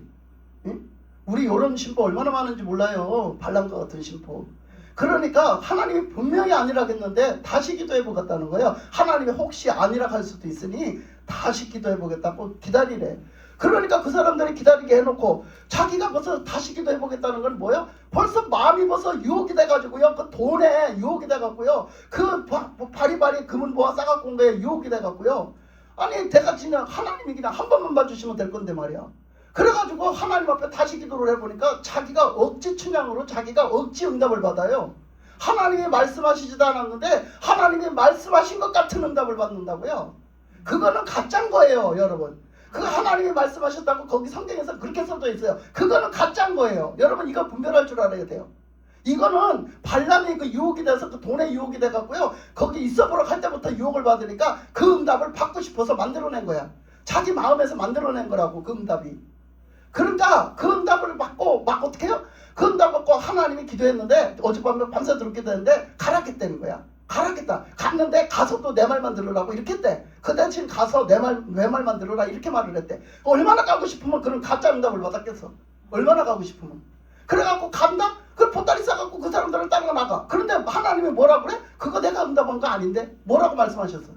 응? 우리 요런 심보 얼마나 많은지 몰라요. 발람과 같은 심보. 그러니까 하나님이 분명히 아니라 했는데 다시 기도해보겠다는 거예요. 하나님이 혹시 아니라 할 수도 있으니 다시 기도해보겠다고 기다리래. 그러니까 그 사람들이 기다리게 해놓고 자기가 벌써 다시 기도해보겠다는 건 뭐예요? 벌써 마음이 벌써 유혹이 돼가지고요. 그 돈에 유혹이 돼갖고요. 그 바리바리 금은 모아 싸갖고 온 거에 유혹이 돼갖고요. 아니 내가 그냥 하나님이 그냥 한 번만 봐주시면 될 건데 말이야. 그래가지고 하나님 앞에 다시 기도를 해보니까 자기가 억지 춘향으로 자기가 억지 응답을 받아요. 하나님이 말씀하시지도 않았는데 하나님이 말씀하신 것 같은 응답을 받는다고요. 그거는 가짜인 거예요 여러분. 그 하나님이 말씀하셨다고 거기 성경에서 그렇게 써져 있어요. 그거는 가짜인 거예요. 여러분 이거 분별할 줄 알아야 돼요. 이거는 발람이 그 유혹이 돼서 그 돈에 유혹이 돼갖고요. 거기 있어보러 갈 때부터 유혹을 받으니까 그 응답을 받고 싶어서 만들어낸 거야. 자기 마음에서 만들어낸 거라고 그 응답이. 그러니까 그 응답을 받고 막 어떻게 해요? 그 응답 받고 하나님이 기도했는데 어젯밤에 밤새도록 기도했는데 가라겠다는 거야. 가라겠다. 갔는데 가서 또 내 말만 들으라고 이렇게 했대. 그 대신 가서 내 말만 들으라 이렇게 말을 했대. 얼마나 가고 싶으면 그런 가짜 응답을 받았겠어. 얼마나 가고 싶으면. 그래갖고 간다? 그 보따리 싸갖고 그 사람들을 따라 나가. 그런데 하나님이 뭐라고 그래? 그거 내가 응답한 거 아닌데? 뭐라고 말씀하셨어?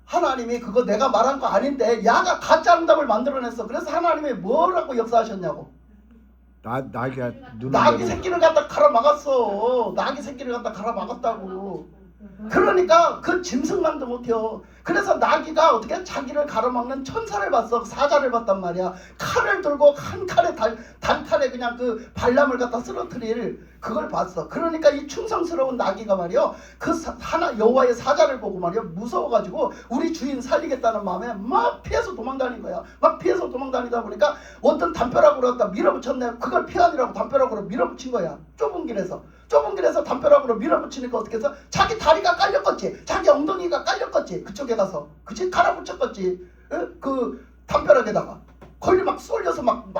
하나님이 그거 내가 말한 거 아닌데 야가 가짜 응답을 만들어냈어. 그래서 하나님이 뭐라고 역사하셨냐고. 나귀가 눈을 나귀 새끼를 갖다 갈아 막았어. 나귀 새끼를 갖다 갈아 막았다고. 그러니까 그 짐승만도 못해요. 그래서 나귀가 어떻게 자기를 가로막는 천사를 봤어. 사자를 봤단 말이야. 칼을 들고 한 칼에 단칼에 그냥 그 발람을 갖다 쓰러뜨릴 그걸 봤어. 그러니까 이 충성스러운 나귀가 말이요. 그 하나 여호와의 사자를 보고 말이요. 무서워가지고 우리 주인 살리겠다는 마음에 막 피해서 도망다닌 거야. 막 피해서 도망다니다 보니까 어떤 담벼락으로 갖다 밀어붙였네. 그걸 피하느라고 담벼락으로 밀어붙인 거야. 좁은 길에서 담벼락으로 밀어붙이니까 어떻게 해서 자기 다리가 깔렸겠지. 자기 엉덩이가 깔렸겠지. 그쪽에 가서. 그치? 갈아붙였겠지. 그 담벼락에다가. 걸리 막 쏠려서 막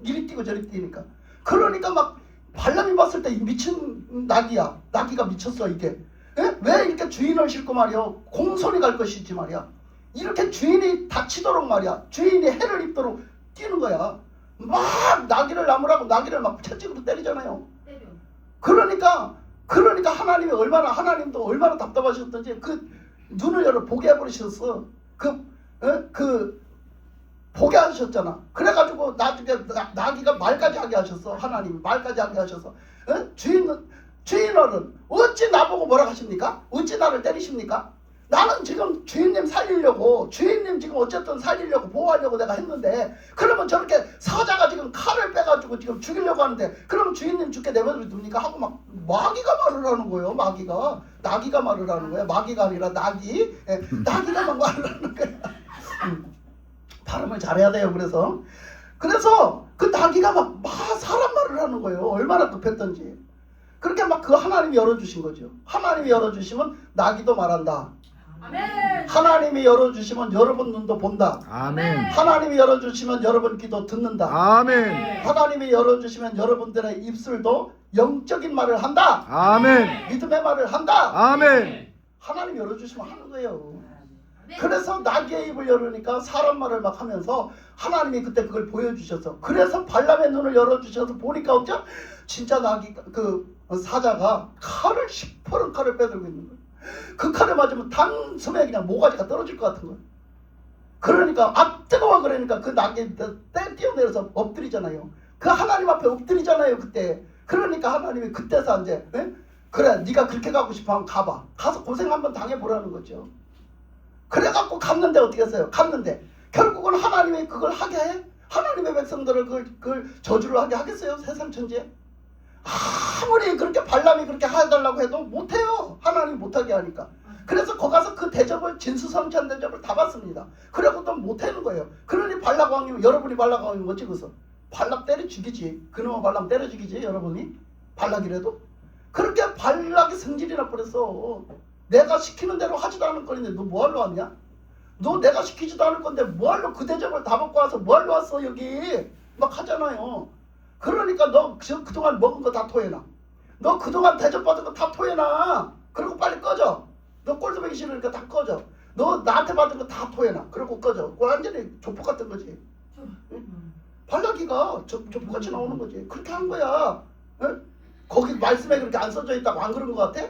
이리 뛰고 저리 뛰니까. 그러니까 막 발람이 봤을 때 미친 나귀야. 나귀가 미쳤어 이게. 왜 이렇게 주인을 싣고 말이야. 공손히 갈 것이지 말이야. 이렇게 주인이 다치도록 말이야. 주인이 해를 입도록 뛰는 거야. 막 나귀를 나무라고 나귀를 막 채찍으로 때리잖아요. 그러니까 하나님도 얼마나 답답하셨던지 그 눈을 열어 보게 해버리셨어. 그 보게 하셨잖아. 그래가지고 나중에 나귀가 말까지 하게 하셨어. 하나님이 말까지 하게 하셔서 주인어른 어찌 나보고 뭐라 하십니까? 어찌 나를 때리십니까? 나는 지금 주인님 살리려고 주인님 지금 어쨌든 살리려고 보호하려고 내가 했는데 그러면 저렇게 사자가 지금 칼을 빼가지고 지금 죽이려고 하는데 그럼 주인님 죽게 내버려 둡니까? 하고 막 마귀가 말을 하는 거예요. 나귀가 말을 하는 거예요. 마귀가 아니라 나귀. 나귀가 막 말을 하는 거예요. 발음을 잘해야 돼요. 그래서 그 나귀가 막 사람 말을 하는 거예요. 얼마나 급했던지. 그렇게 막 그 하나님이 열어주신 거죠. 하나님이 열어주시면 나귀도 말한다. 아멘. 하나님이 열어주시면 여러분 눈도 본다. 아멘. 하나님이 열어주시면 여러분 귀도 듣는다. 아멘. 하나님이 열어주시면 여러분들의 입술도 영적인 말을 한다. 아멘. 믿음의 말을 한다. 아멘. 하나님이 열어주시면 하는 거예요. 아멘. 그래서 나귀의 입을 열으니까 사람 말을 막 하면서 하나님이 그때 그걸 보여주셔서 그래서 발람의 눈을 열어주셔서 보니까 없죠? 진짜 나귀 그 사자가 칼을 시퍼런 칼을 빼들고 있는 거예요. 그 칼에 맞으면 단숨에 그냥 모가지가 떨어질 것 같은 거예요. 그러니까 뜨거워. 그러니까 그 나귀 뛰어내려서 엎드리잖아요. 그 하나님 앞에 엎드리잖아요. 그때. 그러니까 하나님이 그때서 이제 그래 네가 그렇게 가고 싶으면 가봐. 가서 고생 한번 당해보라는 거죠. 그래갖고 갔는데 어떻게 했어요? 갔는데 결국은 하나님이 그걸 하게 해? 하나님의 백성들을 그걸 저주를 하게 하겠어요? 세상 천지에? 아무리 그렇게 발람이 그렇게 해달라고 해도 못해요. 하나님이 못하게 하니까. 그래서 거기 가서 그 대접을 진수성찬 대접을 다 받습니다. 그래고 또 못하는 거예요. 그러니 발락 왕이면 여러분이 발락 왕이면 뭐 찍어서 발락 때려 죽이지. 그놈의 발람 때려 죽이지 여러분이. 발락이라도. 그렇게 발락이 성질이 나버렸어. 내가 시키는 대로 하지도 않을 건데 너 뭐하러 왔냐? 너 내가 시키지도 않을 건데 뭐하러 그 대접을 다 먹고 와서 뭐하러 왔어 여기. 막 하잖아요. 그러니까 너 그동안 먹은 거 다 토해놔. 너 그동안 대접받은 거 다 토해놔. 그리고 빨리 꺼져. 너 꼴도 보기 싫으니까 다 꺼져. 너 나한테 받은 거 다 토해놔. 그리고 꺼져. 완전히 조폭 같은 거지. 발라기가 조폭같이 나오는 거지. 그렇게 한 거야. 응? 거기 말씀에 그렇게 안 써져 있다고 안 그런 거 같아?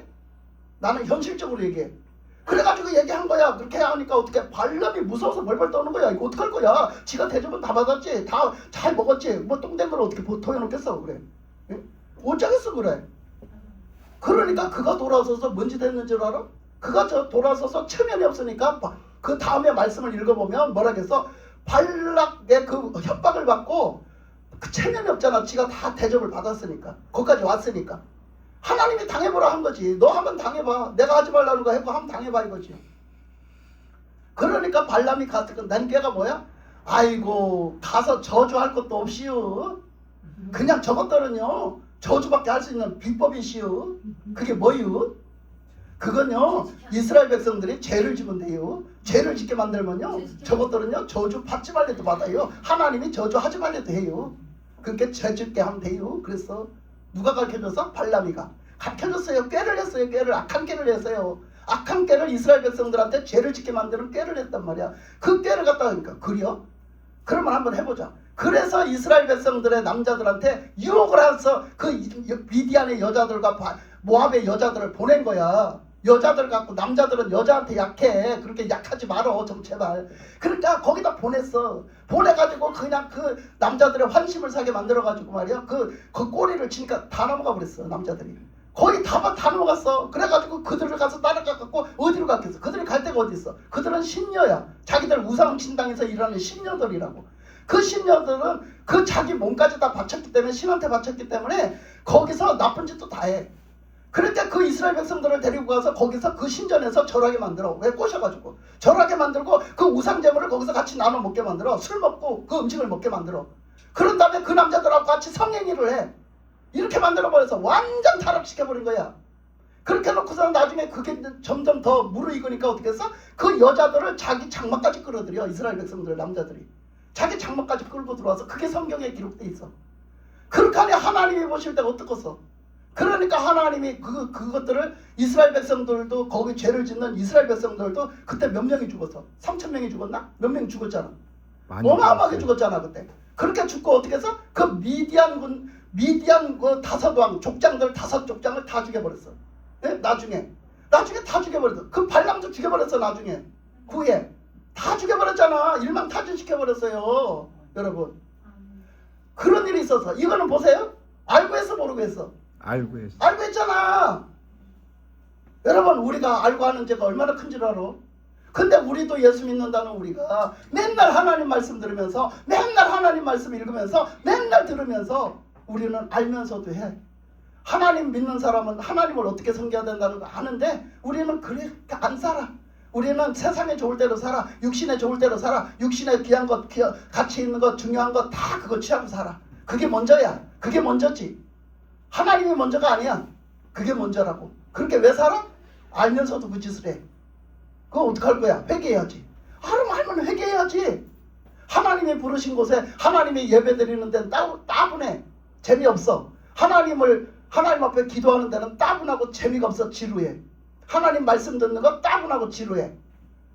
나는 현실적으로 얘기해. 그래가지고 얘기한 거야. 그렇게 하니까 어떻게 발람이 무서워서 벌벌 떠는 거야. 이거 어떡할 거야. 지가 대접은 다 받았지. 다 잘 먹었지. 뭐 똥된 걸 어떻게 토해놓겠어 그래. 응? 어쩌겠어 그래. 그러니까 그가 돌아서서 뭔지 됐는 줄 알아? 그가 돌아서서 체면이 없으니까 그 다음에 말씀을 읽어보면 뭐라겠어? 발락의 그 협박을 받고 그 체면이 없잖아. 지가 다 대접을 받았으니까. 거기까지 왔으니까. 하나님이 당해보라 한 거지. 너 한번 당해봐. 내가 하지 말라는 거 해고 한번 당해봐 이거지. 그러니까 발람이 난 깨가 뭐야? 아이고 가서 저주할 것도 없이요. 그냥 저것들은요 저주밖에 할 수 있는 비법이시요. 그게 뭐요? 그건요 이스라엘 백성들이 죄를 지면 돼요. 죄를 짓게 만들면요 저것들은요 저주 받지 말래도 받아요. 하나님이 저주하지 말래도 해요. 그렇게 죄 짓게 하면 돼요. 그래서 누가 가르쳐줬어? 발람이가 가르쳐줬어요. 꾀를 했어요. 악한 꾀를 했어요. 악한 꾀를 이스라엘 백성들한테 죄를 짓게 만드는 꾀를 했단 말이야. 그 꾀를 갖다가 하니까 그래요? 그러면 한번 해보자. 그래서 이스라엘 백성들의 남자들한테 유혹을 해서 그 미디안의 여자들과 모압의 여자들을 보낸 거야. 여자들 갖고 남자들은 여자한테 약해. 그렇게 약하지 말어 좀 제발. 그러니까 거기다 보냈어. 보내가지고 그냥 그 남자들의 환심을 사게 만들어가지고 말이야. 그 꼬리를 치니까 다 넘어가 버렸어 남자들이. 거의 다 넘어갔어. 그래가지고 그들을 가서 따라가갖고 어디로 갔겠어. 그들이 갈 데가 어디 있어. 그들은 신녀야. 자기들 우상 신당에서 일하는 신녀들이라고. 그 신녀들은 그 자기 몸까지 다 바쳤기 때문에 신한테 바쳤기 때문에 거기서 나쁜 짓도 다 해. 그러니까 그 이스라엘 백성들을 데리고 가서 거기서 그 신전에서 절하게 만들어. 왜 꼬셔가지고 절하게 만들고 그 우상제물을 거기서 같이 나눠 먹게 만들어. 술 먹고 그 음식을 먹게 만들어. 그런 다음에 그 남자들하고 같이 성행위를 해. 이렇게 만들어버려서 완전 타락시켜버린 거야. 그렇게 놓고서 나중에 그게 점점 더 무르익으니까 어떻게 했어? 그 여자들을 자기 장막까지 끌어들여. 이스라엘 백성들 남자들이 자기 장막까지 끌고 들어와서 그게 성경에 기록돼 있어. 그렇게 하니 하나님이 보실 때가 어떻겠어? 그러니까 하나님이 그것들을 이스라엘 백성들도 거기 죄를 짓는 이스라엘 백성들도 그때 몇 명이 죽었어? 3,000명이 죽었나? 몇 명 죽었잖아. 어마어마하게 죽었잖아 그때. 그렇게 죽고 어떻게 해서 그 미디안 그 다섯 왕 족장들 5족장을 다 죽여버렸어. 네? 나중에 다 죽여버렸어. 그 발람도 죽여버렸어 나중에. 후에 다 죽여버렸잖아. 일망타진시켜버렸어요. 여러분. 그런 일이 있어서 이거는 보세요. 알고 했어 모르고 했어? 알고 했어. 알고 했잖아. 여러분 우리가 알고 하는 죄가 얼마나 큰 줄 알아? 근데 우리도 예수 믿는다는 우리가 맨날 하나님 말씀 들으면서 맨날 하나님 말씀 읽으면서 맨날 들으면서 우리는 알면서도 해. 하나님 믿는 사람은 하나님을 어떻게 섬겨야 된다는 거 아는데 우리는 그렇게 안 살아. 우리는 세상에 좋을 대로 살아. 육신에 좋을 대로 살아. 육신에 귀한 것, 가치 있는 것, 중요한 것 다 그거 취하고 살아. 그게 먼저야. 그게 먼저지. 하나님이 먼저가 아니야. 그게 먼저라고. 그렇게 왜 살아? 알면서도 그 짓을 해. 그거 어떡할 거야? 회개해야지. 알면 회개해야지. 하나님이 부르신 곳에 하나님이 예배 드리는 데는 따분해. 재미없어. 하나님 앞에 기도하는 데는 따분하고 재미가 없어. 지루해. 하나님 말씀 듣는 거 따분하고 지루해.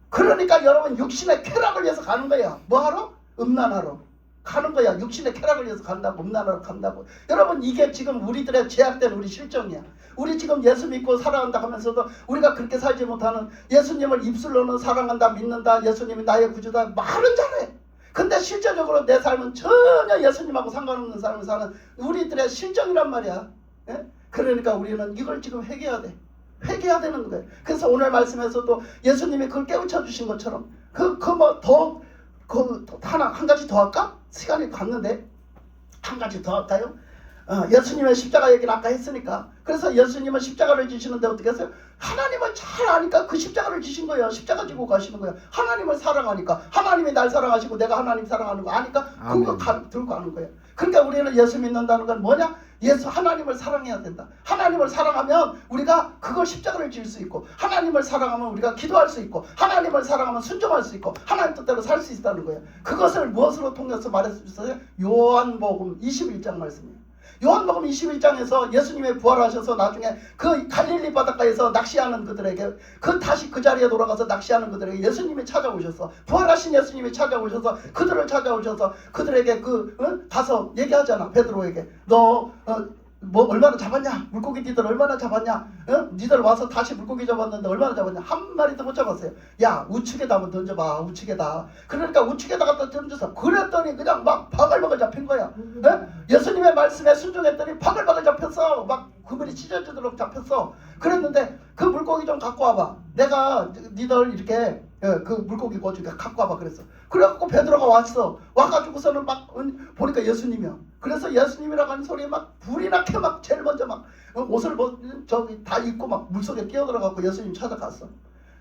그러니까 여러분 육신의 쾌락을 위해서 가는 거야. 뭐 하러? 음란하러 가는 거야. 육신의 쾌락을 위해서 간다고. 음란하러 간다고. 여러분 이게 지금 우리들의 제약된 우리 실정이야. 우리 지금 예수 믿고 살아간다 하면서도 우리가 그렇게 살지 못하는, 예수님을 입술로는 사랑한다, 믿는다, 예수님이 나의 구주다 말은 잘해. 근데 실제적으로 내 삶은 전혀 예수님하고 상관없는 삶을 사는 우리들의 실정이란 말이야. 예? 그러니까 우리는 이걸 지금 회개해야 돼. 회개해야 되는 거예요. 그래서 오늘 말씀에서도 예수님이 그걸 깨우쳐 주신 것처럼 한 가지 더 할까? 시간이 갔는데 한 가지 더 할까요? 예수님의 십자가 얘기는 아까 했으니까. 그래서 예수님은 십자가를 지시는데 어떻게 했어요? 하나님을 잘 아니까 그 십자가를 지신 거예요. 십자가 지고 가시는 거예요. 하나님을 사랑하니까. 하나님이 날 사랑하시고 내가 하나님 사랑하는 거 아니까 그거 들고 가는 거예요. 그러니까 우리는 예수 믿는다는 건 뭐냐? 하나님을 사랑해야 된다. 하나님을 사랑하면 우리가 그걸 십자가를 지을 수 있고, 하나님을 사랑하면 우리가 기도할 수 있고, 하나님을 사랑하면 순종할 수 있고, 하나님 뜻대로 살 수 있다는 거예요. 그것을 무엇으로 통해서 말했을 수 있어요? 요한복음 21장 말씀이에요. 요한복음 21장에서 예수님이 부활하셔서 나중에 그 갈릴리 바닷가에서 낚시하는 그들에게, 다시 그 자리에 돌아가서 낚시하는 그들에게 예수님이 찾아오셔서, 부활하신 예수님이 찾아오셔서 그들을 찾아오셔서 그들에게 가서 얘기하잖아. 베드로에게 너 얼마나 잡았냐? 물고기 니들 얼마나 잡았냐? 니들 와서 다시 물고기 잡았는데 얼마나 잡았냐? 한 마리도 못 잡았어요. 야, 우측에다 한번 던져봐. 우측에다. 그러니까 우측에다 갖다 던져서 그랬더니 그냥 막 바글바글 잡힌 거야. 예수님의 말씀에 순종했더니 바글바글 잡혔어. 막 그물이 찢어지도록 잡혔어. 그랬는데 그 물고기 좀 갖고 와봐. 내가 니들 이렇게 그 물고기 구워주니까 갖고 와봐 그랬어. 그래갖고 베드로가 왔어. 와가지고서는 막 보니까 예수님이야. 그래서 예수님이라고 하는 소리에 막 불이 나게 막 제일 먼저 막 옷을 다 입고 막 물속에 뛰어들어가고 예수님 찾아갔어.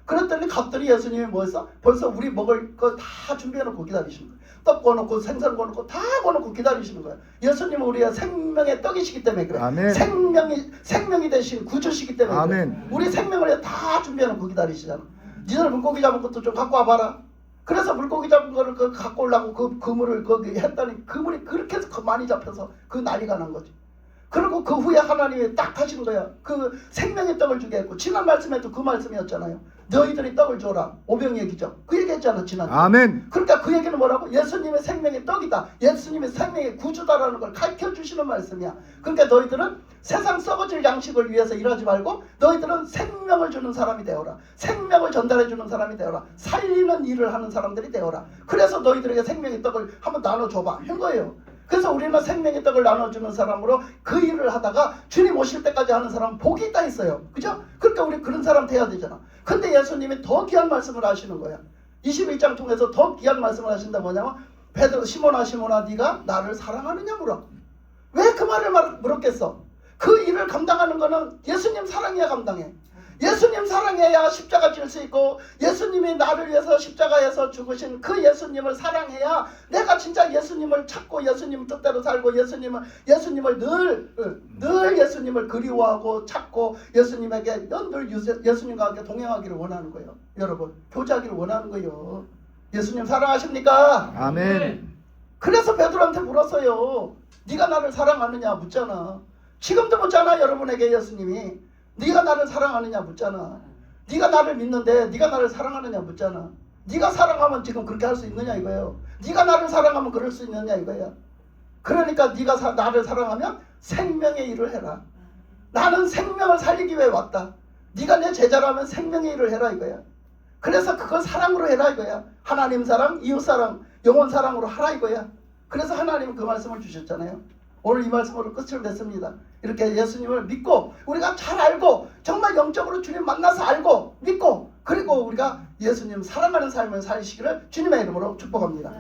그랬더니 갔더니 예수님이 뭐 했어? 벌써 우리 먹을 거 다 준비해놓고 기다리시는 거야. 떡 구워놓고 생선 구워놓고 다 구워놓고 기다리시는 거야. 예수님은 우리의 생명의 떡이시기 때문에 그래. 아멘. 생명이 되신 구주시기 때문에 아멘. 그래. 우리 생명을 다 준비해놓고 기다리시잖아. 니들 물고기 잡은 것도 좀 갖고 와봐라. 그래서 물고기 잡은 거를 갖고 오려고 그 그물을 거기 했더니 그물이 그렇게 많이 잡혀서 그 난리가 난 거지. 그리고 그 후에 하나님이 딱 하신 거야. 그 생명의 떡을 주게 했고, 지난 말씀에도 그 말씀이었잖아요. 너희들이 떡을 줘라. 오병이의 기적. 그 얘기했잖아 지난주에. 아멘. 그러니까 그 얘기는 뭐라고? 예수님의 생명의 떡이다. 예수님의 생명의 구주다라는 걸 가르쳐주시는 말씀이야. 그러니까 너희들은 세상 썩어질 양식을 위해서 일하지 말고 너희들은 생명을 주는 사람이 되어라. 생명을 전달해주는 사람이 되어라. 살리는 일을 하는 사람들이 되어라. 그래서 너희들에게 생명의 떡을 한번 나눠줘봐 한 거예요. 그래서 우리는 생명의 떡을 나눠주는 사람으로 그 일을 하다가 주님 오실 때까지 하는 사람은 복이 있다 했어요. 그죠? 그러니까 우리 그런 사람 돼야 되잖아. 근데 예수님이 더 귀한 말씀을 하시는 거야. 21장 통해서 더 귀한 말씀을 하신다. 뭐냐면 베드로, 시몬아 네가 나를 사랑하느냐 물어. 왜 그 말을 물었겠어? 그 일을 감당하는 거는 예수님 사랑해야 감당해. 예수님 사랑해야 십자가 질 수 있고, 예수님이 나를 위해서 십자가에서 죽으신 그 예수님을 사랑해야 내가 진짜 예수님을 찾고 예수님 뜻대로 살고 예수님을 늘 예수님을 그리워하고 찾고 예수님에게 늘 예수님과 함께 동행하기를 원하는 거예요. 여러분, 교제하기를 원하는 거예요. 예수님 사랑하십니까? 아멘. 그래서 베드로한테 물었어요. 네가 나를 사랑하느냐 묻잖아. 지금도 묻잖아. 여러분에게 예수님이 네가 나를 사랑하느냐 묻잖아. 네가 나를 믿는데 네가 나를 사랑하느냐 묻잖아. 네가 사랑하면 지금 그렇게 할 수 있느냐 이거예요. 네가 나를 사랑하면 그럴 수 있느냐 이거야. 그러니까 네가 나를 사랑하면 생명의 일을 해라. 나는 생명을 살리기 위해 왔다. 네가 내 제자라면 생명의 일을 해라 이거야. 그래서 그걸 사랑으로 해라 이거야. 하나님 사랑, 이웃 사랑, 영혼 사랑으로 하라 이거야. 그래서 하나님은 그 말씀을 주셨잖아요. 오늘 이 말씀으로 끝을 맺습니다. 이렇게 예수님을 믿고 우리가 잘 알고 정말 영적으로 주님 만나서 알고 믿고 그리고 우리가 예수님 사랑하는 삶을 살시기를 주님의 이름으로 축복합니다.